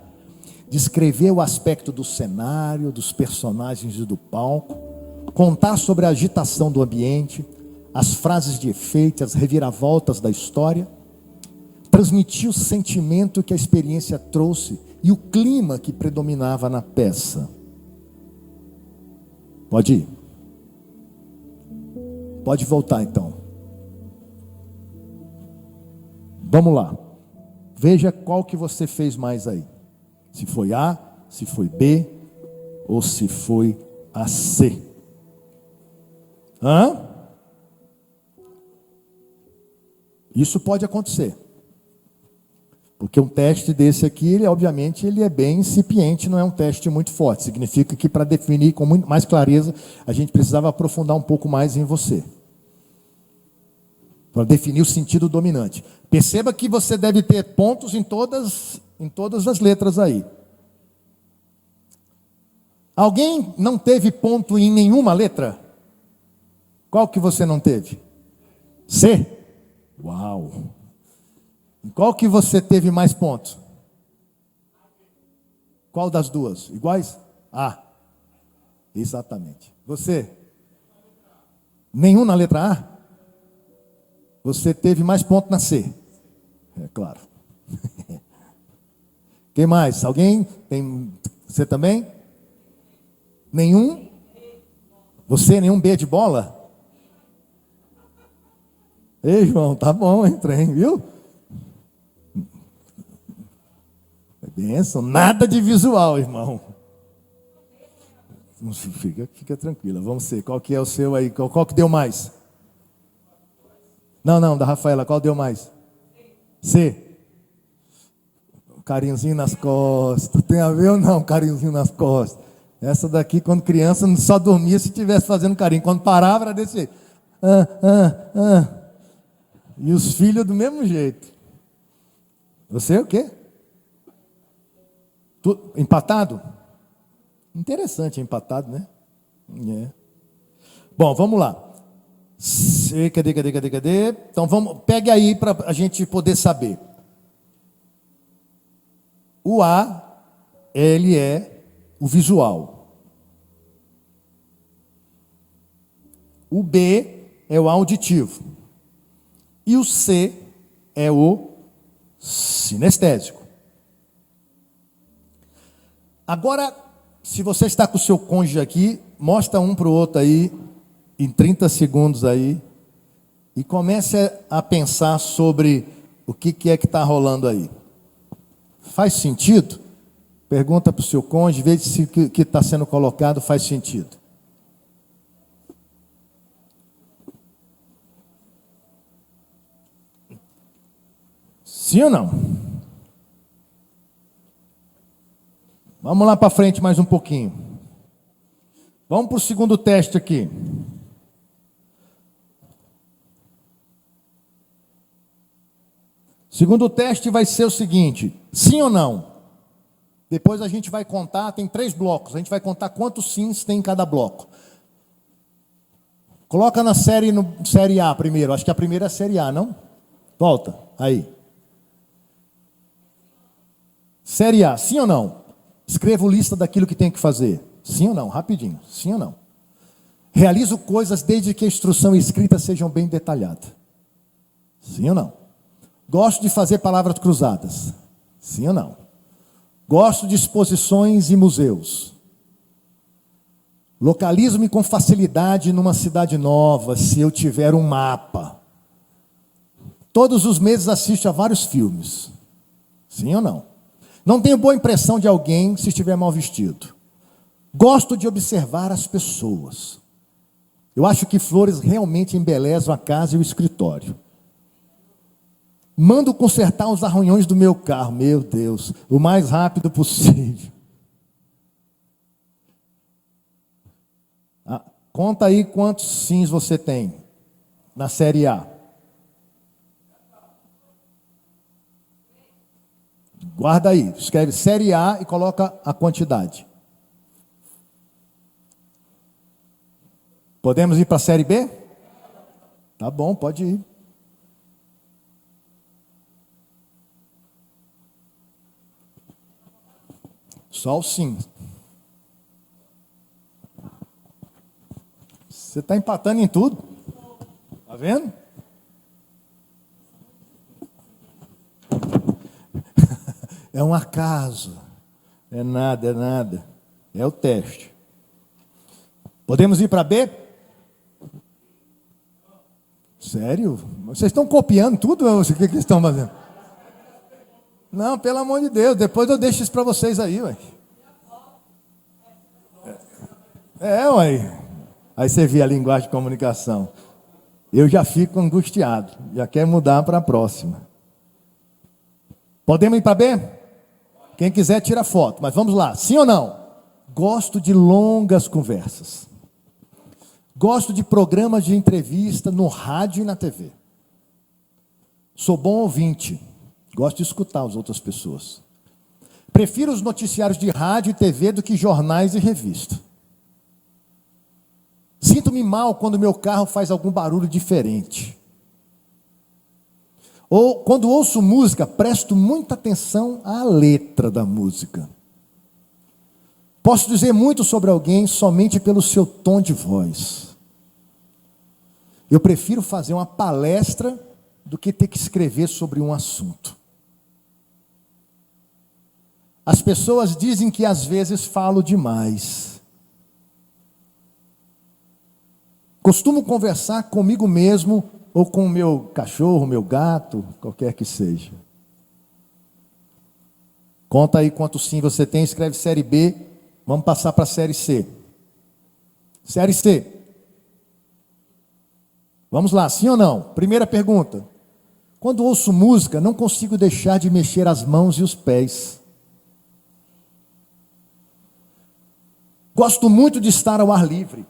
descrever o aspecto do cenário, dos personagens e do palco, contar sobre a agitação do ambiente, as frases de efeito, as reviravoltas da história, transmitir o sentimento que a experiência trouxe e o clima que predominava na peça. Pode ir. Pode voltar então. Vamos lá. Veja qual que você fez mais aí. Se foi A, se foi B ou se foi a C. Hã? Isso pode acontecer. Porque um teste desse aqui, obviamente, ele é bem incipiente, não é um teste muito forte. Significa que para definir com muito mais clareza, a gente precisava aprofundar um pouco mais em você. Para definir o sentido dominante. Perceba que você deve ter pontos em todas as letras aí. Alguém não teve ponto em nenhuma letra? Qual que você não teve? C? Uau! Qual que você teve mais pontos? Qual das duas? Iguais? A. Exatamente. Você? Nenhum na letra A? Você teve mais pontos na C? É claro. Quem mais? Alguém? Tem? Você também? Nenhum? Você? Nenhum B de bola? Ei, João, tá bom, trem, viu? Benção, nada de visual, irmão. Fica tranquila, vamos ver. Qual que é o seu aí? Qual que deu mais? Não, da Rafaela, qual deu mais? C. Carinhozinho nas costas. Tem a ver ou não, carinhozinho nas costas? Essa daqui, quando criança, só dormia se estivesse fazendo carinho. Quando parava, era desse jeito. E os filhos do mesmo jeito. Você é o quê? Empatado? Interessante, empatado, né? É. Bom, vamos lá. Cadê? Então pegue aí para a gente poder saber. O A, ele é o visual. O B é o auditivo. E o C é o sinestésico. Agora, se você está com o seu cônjuge aqui, mostra um para o outro aí, em 30 segundos aí, e comece a pensar sobre o que é que está rolando aí. Faz sentido? Pergunta para o seu cônjuge, veja se o que está sendo colocado faz sentido. Sim ou não? Vamos lá para frente mais um pouquinho. Vamos para o segundo teste aqui. Segundo teste vai ser o seguinte: sim ou não? Depois a gente vai contar, tem 3 blocos. A gente vai contar quantos sims tem em cada bloco. Coloca na série A primeiro. Acho que a primeira é a série A, não? Volta, aí. Série A, sim ou não? Escrevo lista daquilo que tem que fazer. Sim ou não? Rapidinho. Sim ou não? Realizo coisas desde que a instrução escrita sejam bem detalhadas. Sim ou não? Gosto de fazer palavras cruzadas. Sim ou não? Gosto de exposições e museus. Localizo-me com facilidade numa cidade nova, se eu tiver um mapa. Todos os meses assisto a vários filmes. Sim ou não? Não tenho boa impressão de alguém se estiver mal vestido. Gosto de observar as pessoas. Eu acho que flores realmente embelezam a casa e o escritório. Mando consertar os arranhões do meu carro, meu Deus, o mais rápido possível. Conta aí quantos sims você tem na série A. Guarda aí, escreve série A e coloca a quantidade. Podemos ir para a série B? Tá bom, pode ir. Só o sim. Você está empatando em tudo. Tá vendo? É um acaso. É nada, é nada. É o teste. Podemos ir para B? Sério? Vocês estão copiando tudo? Ou o que vocês estão fazendo? Não, pelo amor de Deus. Depois eu deixo isso para vocês aí, ué. Ué. Aí você vê a linguagem de comunicação. Eu já fico angustiado. Já quero mudar para a próxima. Podemos ir para B? Quem quiser tira foto. Mas vamos lá. Sim ou não? Gosto de longas conversas. Gosto de programas de entrevista no rádio e na TV. Sou bom ouvinte. Gosto de escutar as outras pessoas. Prefiro os noticiários de rádio e TV do que jornais e revistas. Sinto-me mal quando meu carro faz algum barulho diferente. Ou quando ouço música, presto muita atenção à letra da música. Posso dizer muito sobre alguém somente pelo seu tom de voz. Eu prefiro fazer uma palestra do que ter que escrever sobre um assunto. As pessoas dizem que às vezes falo demais. Costumo conversar comigo mesmo ou com o meu cachorro, meu gato, qualquer que seja. Conta aí quanto sim você tem, escreve série B. Vamos passar para a série C. Série C. Vamos lá, sim ou não? Primeira pergunta. Quando ouço música, não consigo deixar de mexer as mãos e os pés. Gosto muito de estar ao ar livre.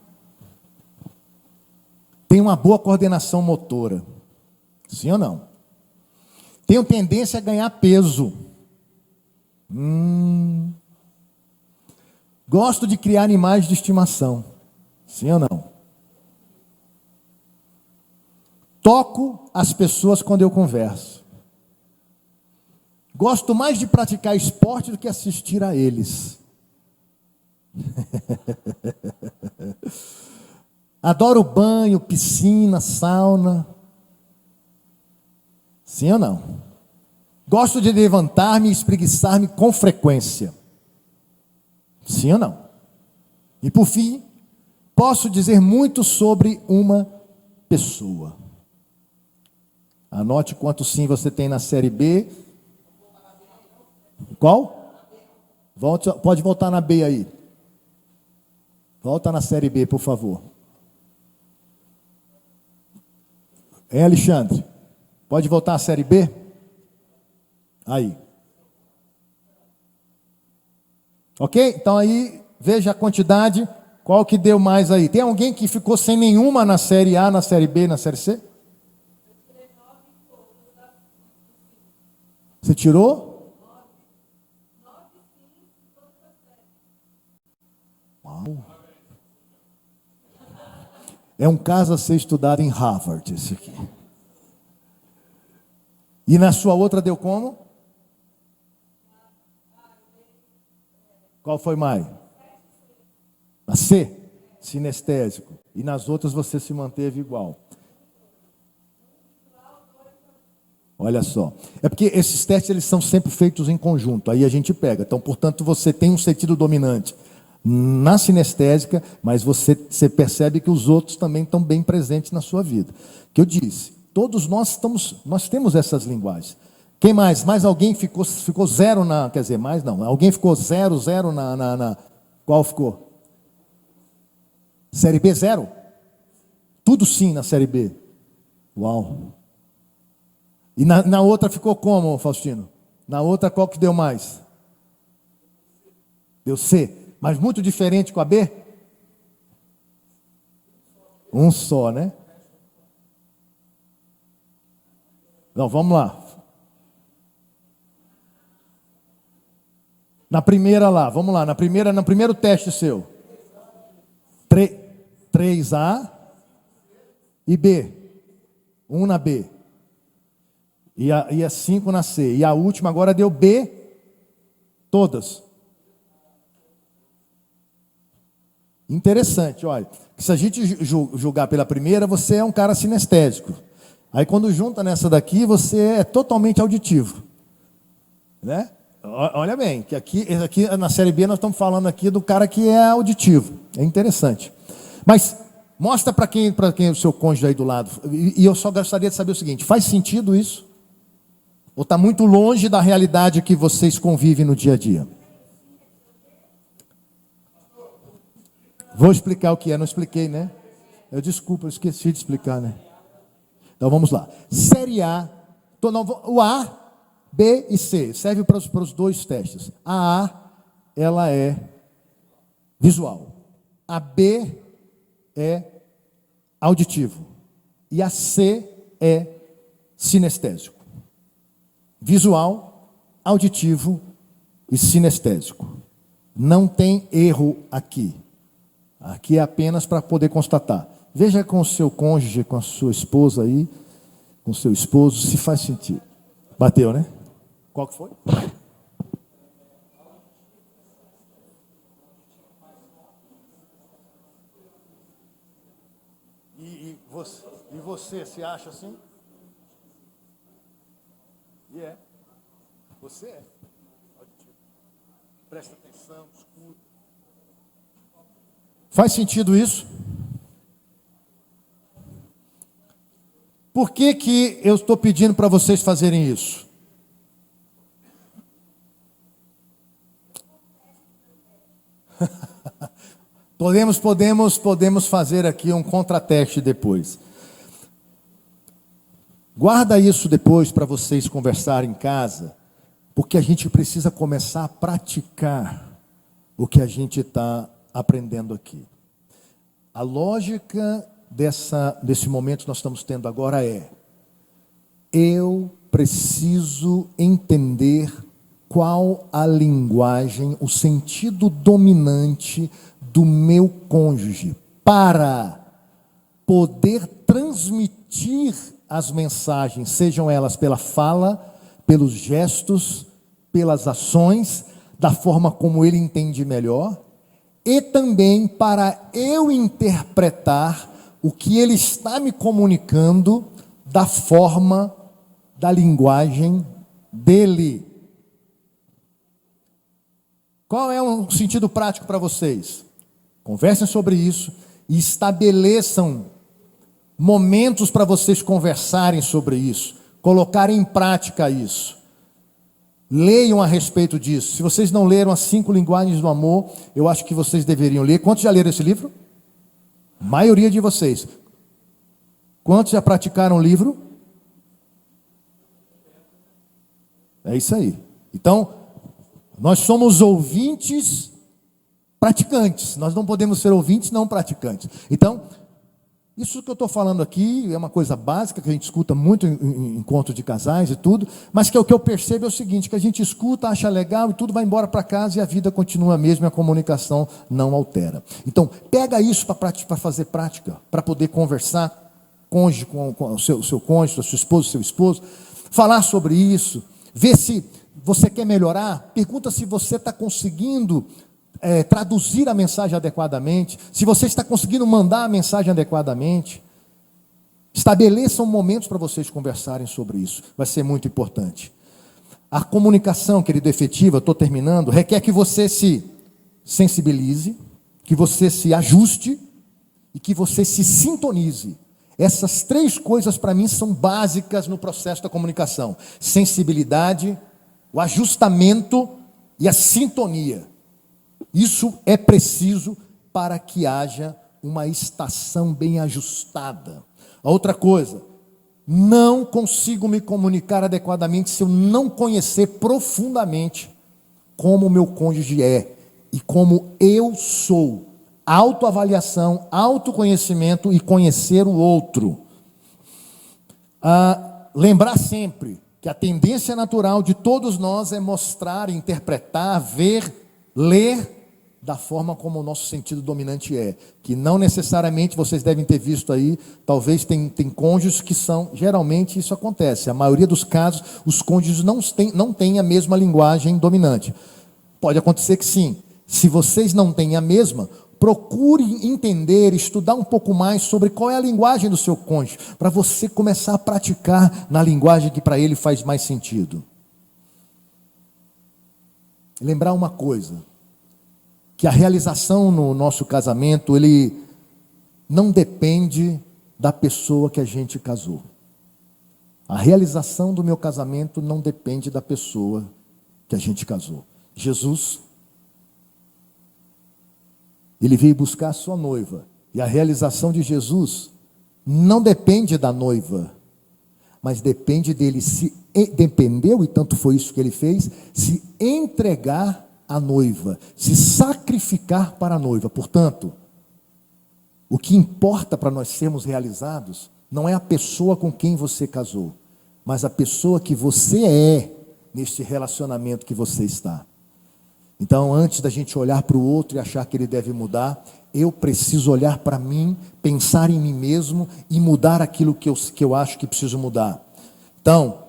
Tenho uma boa coordenação motora. Sim ou não? Tenho tendência a ganhar peso. Gosto de criar animais de estimação. Sim ou não? Toco as pessoas quando eu converso. Gosto mais de praticar esporte do que assistir a eles. Adoro banho, piscina, sauna. Sim ou não? Gosto de levantar-me e espreguiçar-me com frequência. Sim ou não? E por fim, posso dizer muito sobre uma pessoa. Anote quanto sim você tem na série B. Qual? Pode voltar na B aí. Volta na série B, por favor. Alexandre? Pode voltar à série B? Aí. Ok? Então aí, veja a quantidade. Qual que deu mais aí? Tem alguém que ficou sem nenhuma na série A, na série B, na série C? Você tirou? Uau. É um caso a ser estudado em Harvard, esse aqui. E na sua outra deu como? Qual foi mais? Na C, sinestésico. E nas outras você se manteve igual. Olha só. É porque esses testes eles são sempre feitos em conjunto. Aí a gente pega. Então, portanto, você tem um sentido dominante na sinestésica, mas você percebe que os outros também estão bem presentes na sua vida. Que eu disse, todos nós temos essas linguagens. Quem mais? Mais alguém ficou zero na... Quer dizer, mais não. Alguém ficou zero na... Qual ficou? Série B, zero? Tudo sim na série B. Uau! E na outra ficou como, Faustino? Na outra qual que deu mais? Deu C. Mas muito diferente com a B? Um só, né? Não, vamos lá. Na primeira lá, vamos lá, no primeiro teste seu. 3A e B. 1 na B. E a 5 na C. E a última agora deu B, todas. Interessante, olha. Se a gente julgar pela primeira, você é um cara sinestésico. Aí quando junta nessa daqui, você é totalmente auditivo. Né? Olha bem, que aqui na série B nós estamos falando aqui do cara que é auditivo. É interessante. Mas mostra para quem o seu cônjuge aí do lado. E eu só gostaria de saber o seguinte: faz sentido isso? Ou está muito longe da realidade que vocês convivem no dia a dia? Vou explicar o que é, não expliquei, né? Eu esqueci de explicar, né? Então vamos lá. Série A, o A, B e C, serve para os dois testes. A, ela é visual. A B é auditivo. E a C é sinestésico. Visual, auditivo e sinestésico. Não tem erro aqui. Aqui é apenas para poder constatar. Veja com o seu cônjuge, com a sua esposa aí, com o seu esposo, se faz sentido. Bateu, né? Qual que foi? E você se acha assim? Você é. Presta atenção, escuta. Faz sentido isso? Por que eu estou pedindo para vocês fazerem isso? Podemos fazer aqui um contrateste depois. Guarda isso depois para vocês conversarem em casa, porque a gente precisa começar a praticar o que a gente está aprendendo aqui. A lógica desse momento que nós estamos tendo agora é: eu preciso entender qual a linguagem, o sentido dominante do meu cônjuge, para poder transmitir as mensagens, sejam elas pela fala, pelos gestos, pelas ações, da forma como ele entende melhor, e também para eu interpretar o que ele está me comunicando da forma, da linguagem dele. Qual é um sentido prático para vocês? Conversem sobre isso e estabeleçam momentos para vocês conversarem sobre isso, colocarem em prática isso. Leiam a respeito disso. Se vocês não leram as 5 linguagens do amor, eu acho que vocês deveriam ler. Quantos já leram esse livro? A maioria de vocês. Quantos já praticaram o livro? É isso aí. Então, nós somos ouvintes praticantes. Nós não podemos ser ouvintes não praticantes. Então, isso que eu estou falando aqui é uma coisa básica que a gente escuta muito em encontro de casais e tudo, mas que é o que eu percebo é o seguinte, que a gente escuta, acha legal e tudo, vai embora para casa e a vida continua a mesma e a comunicação não altera. Então, pega isso para fazer prática, para poder conversar com o seu cônjuge, a sua esposa, o seu esposo, falar sobre isso, ver se você quer melhorar, pergunta se você está conseguindo traduzir a mensagem adequadamente, se você está conseguindo mandar a mensagem adequadamente. Estabeleçam momentos para vocês conversarem sobre isso, vai ser muito importante. A comunicação, querido, efetiva, estou terminando, requer que você se sensibilize, que você se ajuste e que você se sintonize. Essas 3 coisas para mim são básicas no processo da comunicação: sensibilidade, o ajustamento e a sintonia. Isso é preciso para que haja uma estação bem ajustada. A outra coisa, não consigo me comunicar adequadamente se eu não conhecer profundamente como o meu cônjuge é e como eu sou. Autoavaliação, autoconhecimento e conhecer o outro. Lembrar sempre que a tendência natural de todos nós é mostrar, interpretar, ver, ler da forma como o nosso sentido dominante é, que não necessariamente vocês devem ter visto aí, talvez tem cônjuges que são, geralmente isso acontece, a maioria dos casos os cônjuges não têm a mesma linguagem dominante. Pode acontecer que sim. Se vocês não têm a mesma, procure entender, estudar um pouco mais sobre qual é a linguagem do seu cônjuge, para você começar a praticar na linguagem que para ele faz mais sentido. Lembrar uma coisa, que a realização no nosso casamento, ele não depende da pessoa que a gente casou. A realização do meu casamento não depende da pessoa que a gente casou. Jesus, ele veio buscar a sua noiva. E a realização de Jesus não depende da noiva, mas depende dele dependeu, e tanto foi isso que ele fez, se entregar a noiva, se sacrificar para a noiva. Portanto, o que importa para nós sermos realizados não é a pessoa com quem você casou, mas a pessoa que você é neste relacionamento que você está. Então, antes da gente olhar para o outro e achar que ele deve mudar, eu preciso olhar para mim, pensar em mim mesmo e mudar aquilo que eu acho que preciso mudar. Então,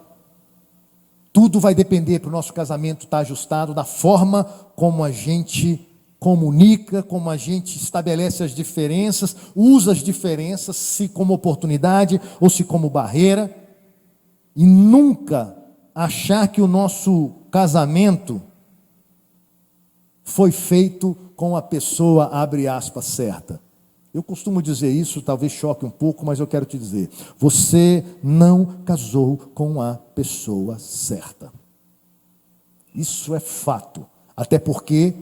tudo vai depender para o nosso casamento estar ajustado da forma como a gente comunica, como a gente estabelece as diferenças, usa as diferenças, se como oportunidade ou se como barreira, e nunca achar que o nosso casamento foi feito com a pessoa, abre aspas, certa. Eu costumo dizer isso, talvez choque um pouco, mas eu quero te dizer, você não casou com a pessoa certa. Isso é fato, até porque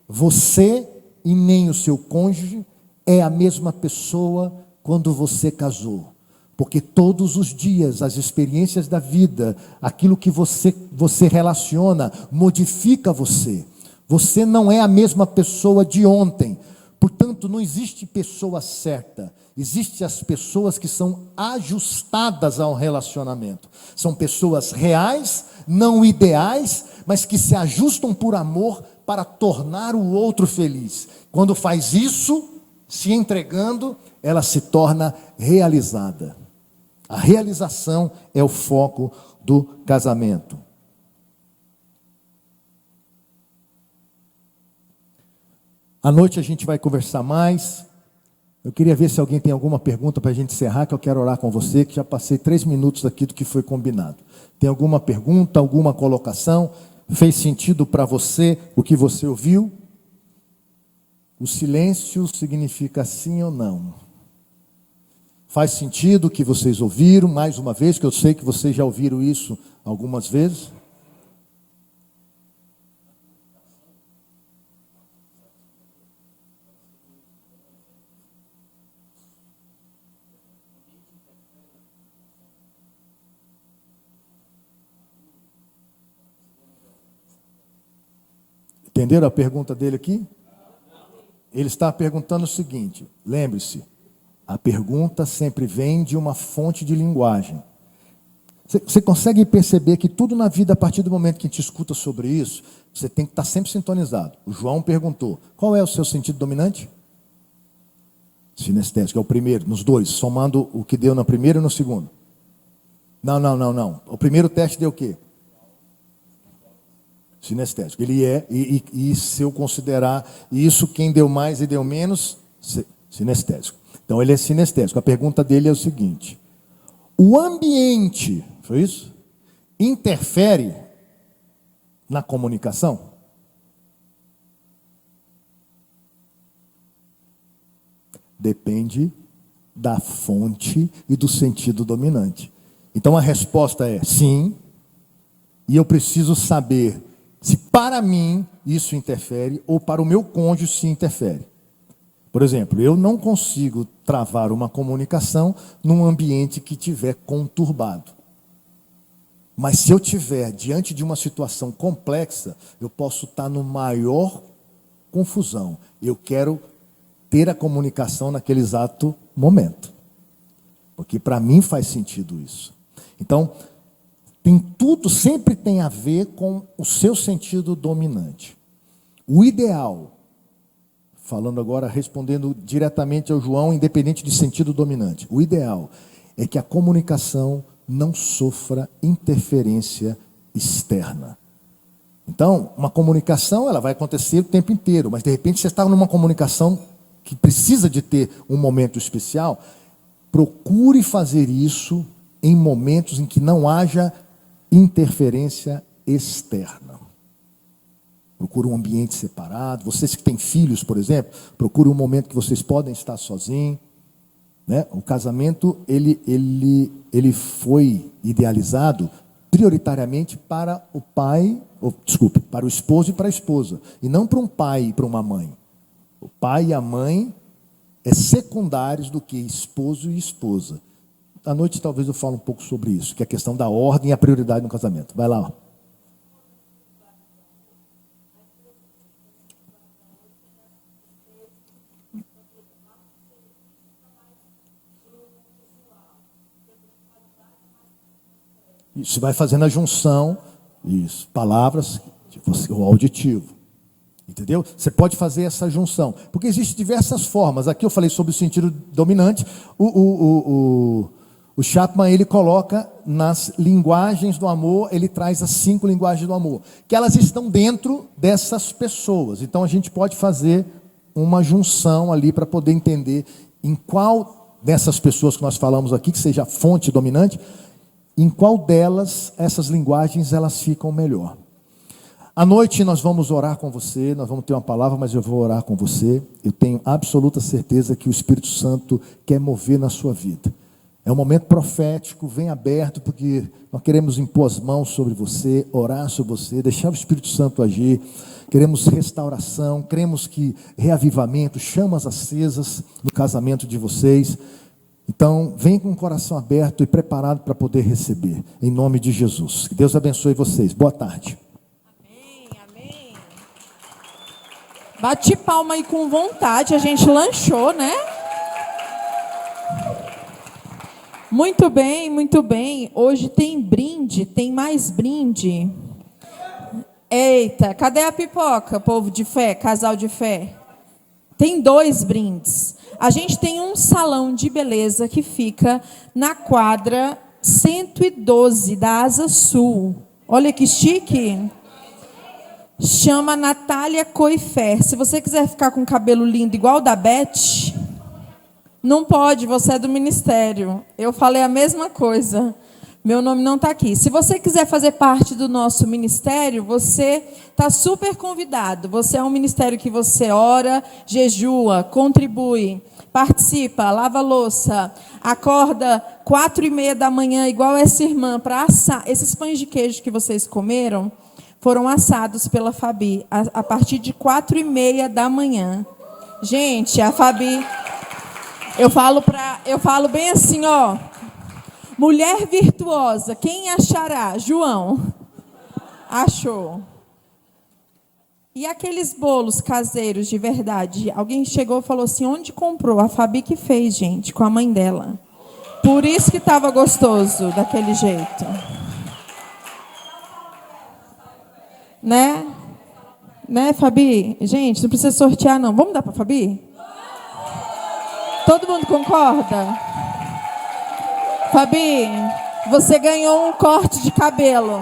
você e nem o seu cônjuge é a mesma pessoa quando você casou. Porque todos os dias, as experiências da vida, aquilo que você relaciona, modifica você. Você não é a mesma pessoa de ontem. Portanto, não existe pessoa certa. Existem as pessoas que são ajustadas ao relacionamento. São pessoas reais, não ideais, mas que se ajustam por amor para tornar o outro feliz. Quando faz isso, se entregando, ela se torna realizada. A realização é o foco do casamento. À noite a gente vai conversar mais. Eu queria ver se alguém tem alguma pergunta para a gente encerrar, que eu quero orar com você, que já passei 3 minutos aqui do que foi combinado. Tem alguma pergunta, alguma colocação? Fez sentido para você o que você ouviu? O silêncio significa sim ou não. Faz sentido o que vocês ouviram, mais uma vez, que eu sei que vocês já ouviram isso algumas vezes? Entenderam a pergunta dele aqui? Ele está perguntando o seguinte, lembre-se, a pergunta sempre vem de uma fonte de linguagem. Você consegue perceber que tudo na vida, a partir do momento que a gente escuta sobre isso, você tem que estar sempre sintonizado. O João perguntou, qual é o seu sentido dominante? Sinestésico, é o primeiro, nos dois, somando o que deu no primeiro e no segundo. Não. O primeiro teste deu o quê? Sinestésico. Ele é, e se eu considerar isso, quem deu mais e deu menos, sinestésico. Então ele é sinestésico. A pergunta dele é o seguinte: o ambiente, foi isso? Interfere na comunicação? Depende da fonte e do sentido dominante. Então a resposta é sim, e eu preciso saber se para mim isso interfere ou para o meu cônjuge se interfere. Por exemplo, eu não consigo travar uma comunicação num ambiente que estiver conturbado. Mas se eu estiver diante de uma situação complexa, eu posso estar no maior confusão. Eu quero ter a comunicação naquele exato momento. Porque para mim faz sentido isso. Então, tudo sempre tem a ver com o seu sentido dominante. O ideal, falando agora, respondendo diretamente ao João, independente de sentido dominante, o ideal é que a comunicação não sofra interferência externa. Então, uma comunicação, ela vai acontecer o tempo inteiro, mas de repente você está numa comunicação que precisa de ter um momento especial. Procure fazer isso em momentos em que não haja interferência externa. Procure um ambiente separado. Vocês que têm filhos, por exemplo, procure um momento que vocês podem estar sozinhos. Né? O casamento, ele foi idealizado prioritariamente para o pai, para o esposo e para a esposa, e não para um pai e para uma mãe. O pai e a mãe é secundários do que esposo e esposa. À noite talvez eu fale um pouco sobre isso, que é a questão da ordem e a prioridade no casamento. Vai lá. Ó. Isso vai fazendo a junção, isso, palavras, o auditivo. Entendeu? Você pode fazer essa junção. Porque existem diversas formas. Aqui eu falei sobre o sentido dominante. O Chapman, ele coloca nas linguagens do amor, ele traz as 5 linguagens do amor, que elas estão dentro dessas pessoas. Então a gente pode fazer uma junção ali para poder entender em qual dessas pessoas que nós falamos aqui, que seja a fonte dominante, em qual delas essas linguagens elas ficam melhor. À noite nós vamos orar com você, nós vamos ter uma palavra, mas eu vou orar com você. Eu tenho absoluta certeza que o Espírito Santo quer mover na sua vida. É um momento profético, vem aberto, porque nós queremos impor as mãos sobre você, orar sobre você, deixar o Espírito Santo agir. Queremos restauração, queremos que reavivamento, chamas acesas no casamento de vocês. Então, vem com o coração aberto e preparado para poder receber, em nome de Jesus. Que Deus abençoe vocês. Boa tarde. Amém. Bate palma aí com vontade, a gente lanchou, né? Muito bem, muito bem. Hoje tem brinde, tem mais brinde. Eita, cadê a pipoca, povo de fé, casal de fé? Tem 2 brindes. A gente tem um salão de beleza que fica na quadra 112 da Asa Sul. Olha que chique. Chama Natália Coifer. Se você quiser ficar com cabelo lindo igual o da Beth, não pode, você é do ministério. Eu falei a mesma coisa. Meu nome não está aqui. Se você quiser fazer parte do nosso ministério, você está super convidado. Você é um ministério que você ora, jejua, contribui, participa, lava louça, acorda 4:30 da manhã, igual essa irmã, para assar. Esses pães de queijo que vocês comeram foram assados pela Fabi a partir de 4:30 da manhã. Gente, a Fabi, eu falo bem assim, ó. Mulher virtuosa, quem achará? João. Achou. E aqueles bolos caseiros de verdade? Alguém chegou e falou assim, onde comprou? A Fabi que fez, gente, com a mãe dela. Por isso que estava gostoso, daquele jeito. Né? Né, Fabi? Gente, não precisa sortear, não. Vamos dar para a Fabi? Todo mundo concorda? Fabi, você ganhou um corte de cabelo.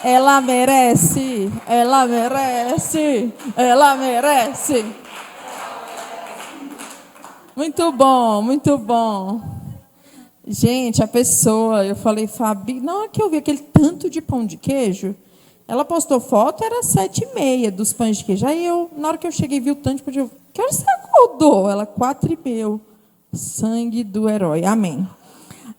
Ela merece, ela merece, ela merece. Muito bom, muito bom. Gente, a pessoa, eu falei, Fabi, na hora que eu vi aquele tanto de pão de queijo, ela postou foto, era 7:30 dos pães de queijo. Aí eu, na hora que eu cheguei, vi o tanto de pão de queijo. Que hora você acordou? Ela, 4:30. Sangue do herói. Amém.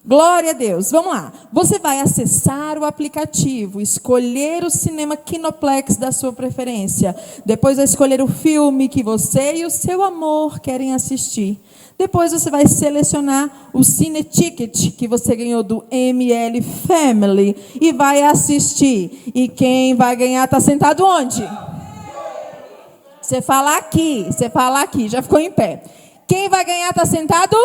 Glória a Deus. Vamos lá. Você vai acessar o aplicativo, escolher o cinema Kinoplex da sua preferência. Depois vai escolher o filme que você e o seu amor querem assistir. Depois você vai selecionar o Cine Ticket que você ganhou do ML Family e vai assistir. E quem vai ganhar está sentado onde? Você fala aqui, já ficou em pé. Quem vai ganhar está sentado?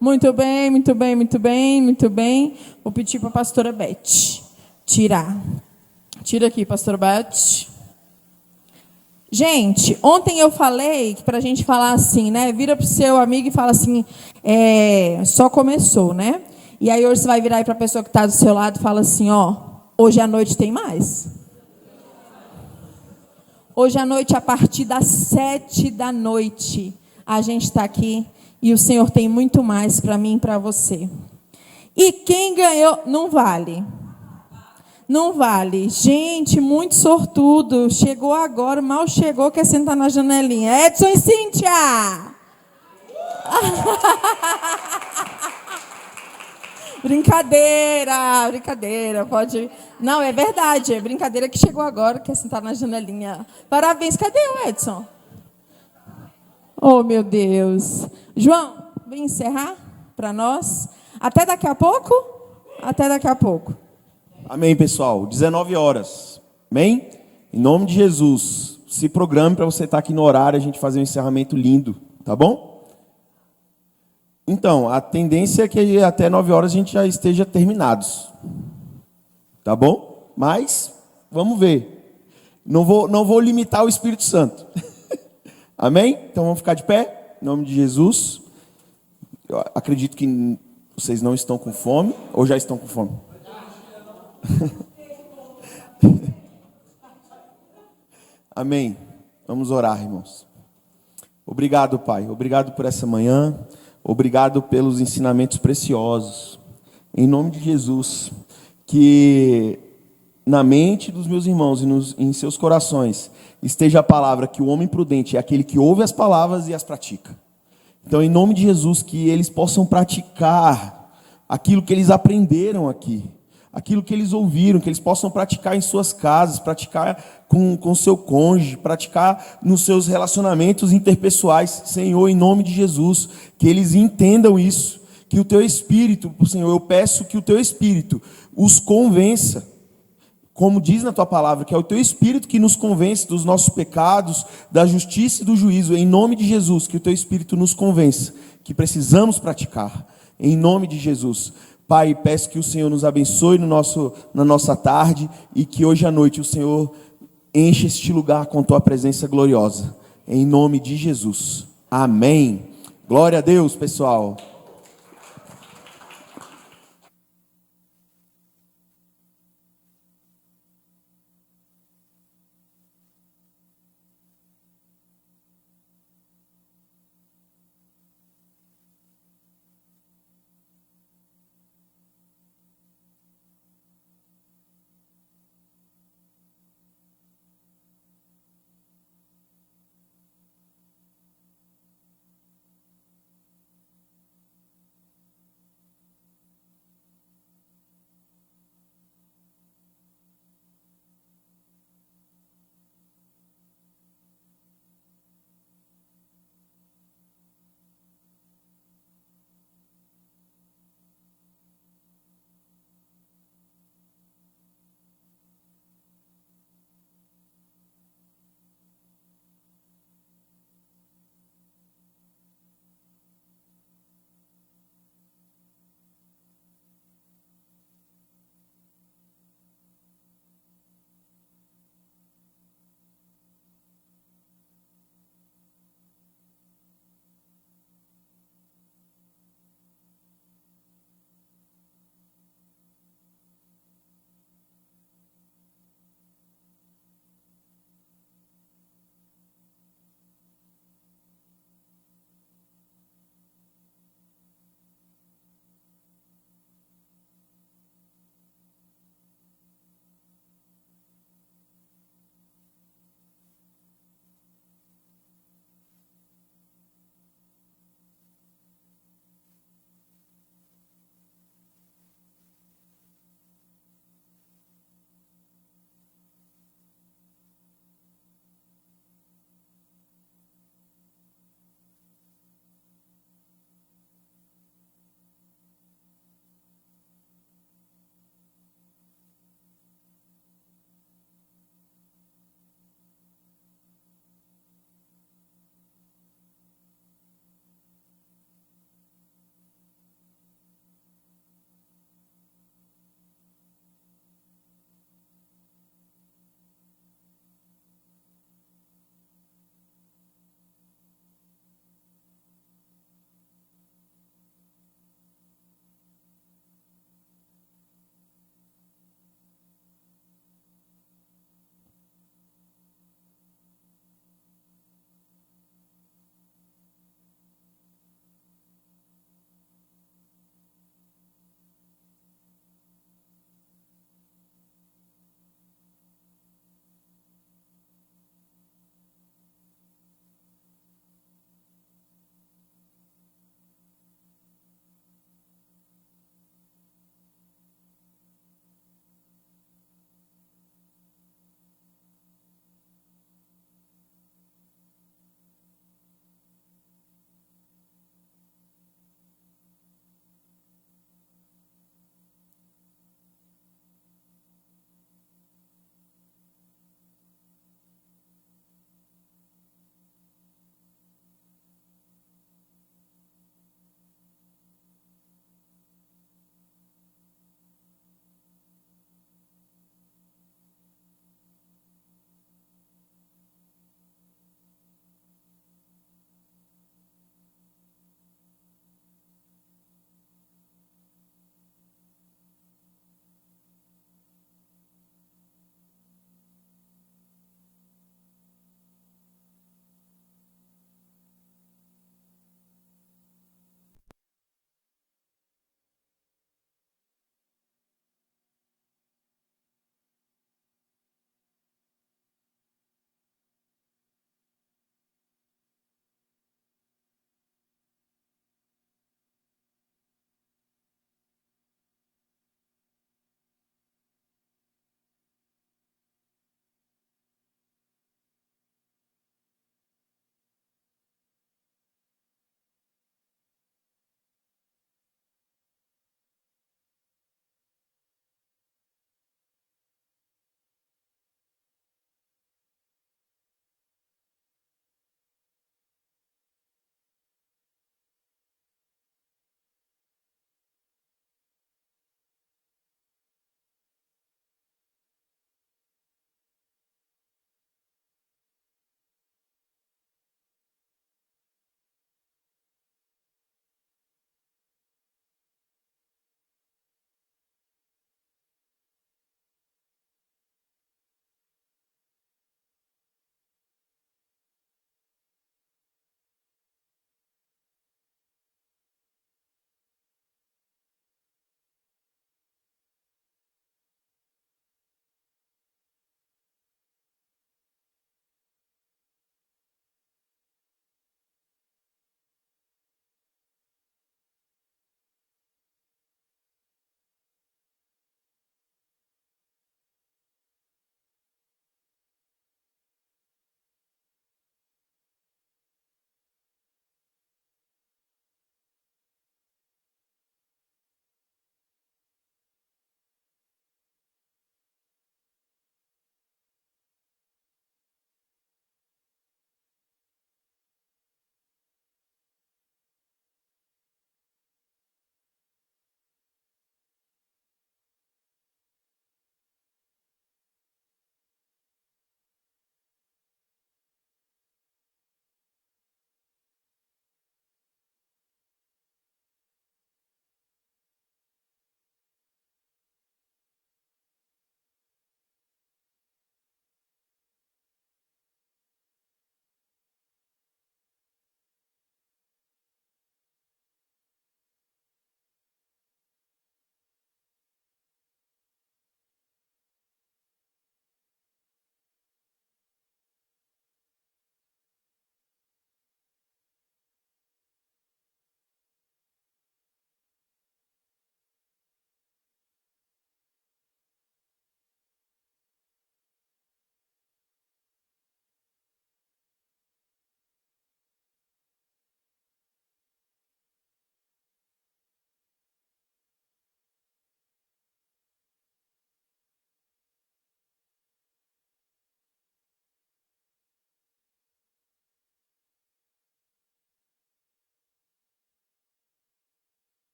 Muito bem, muito bem, muito bem, muito bem. Vou pedir para a pastora Beth tirar. Tira aqui, pastora Beth. Gente, ontem eu falei que para a gente falar assim, né? Vira para o seu amigo e fala assim, só começou, né? E aí hoje você vai virar aí para a pessoa que está do seu lado e fala assim, ó, hoje à noite tem mais. Hoje à noite, a partir das 19h, a gente está aqui e o Senhor tem muito mais para mim e para você. E quem ganhou, não vale. Não vale. Gente, muito sortudo. Chegou agora, mal chegou, quer sentar na janelinha. Edson e Cíntia! Brincadeira, brincadeira, pode... Não, é verdade, é brincadeira que chegou agora, quer sentar na janelinha. Parabéns, cadê o Edson? Oh, meu Deus. João, vem encerrar para nós. Até daqui a pouco? Até daqui a pouco. Amém, pessoal. 19h. Amém? Em nome de Jesus, se programe para você estar aqui no horário, a gente fazer um encerramento lindo, tá bom? Então, a tendência é que até 9h a gente já esteja terminados. Tá bom? Mas, vamos ver. Não vou limitar o Espírito Santo. Amém? Então vamos ficar de pé, em nome de Jesus. Eu acredito que vocês não estão com fome, ou já estão com fome? Amém. Vamos orar, irmãos. Obrigado, Pai. Obrigado por essa manhã. Obrigado pelos ensinamentos preciosos. Em nome de Jesus, que na mente dos meus irmãos e em seus corações esteja a palavra que o homem prudente é aquele que ouve as palavras e as pratica. Então, em nome de Jesus, que eles possam praticar aquilo que eles aprenderam aqui, aquilo que eles ouviram, que eles possam praticar em suas casas, praticar com seu cônjuge, praticar nos seus relacionamentos interpessoais. Senhor, em nome de Jesus, que eles entendam isso, que o Teu Espírito, Senhor, eu peço que o Teu Espírito os convença, como diz na Tua palavra, que é o Teu Espírito que nos convence dos nossos pecados, da justiça e do juízo. Em nome de Jesus, que o Teu Espírito nos convença, que precisamos praticar. Em nome de Jesus. Pai, peço que o Senhor nos abençoe na nossa tarde e que hoje à noite o Senhor enche este lugar com Tua presença gloriosa. Em nome de Jesus. Amém. Glória a Deus, pessoal.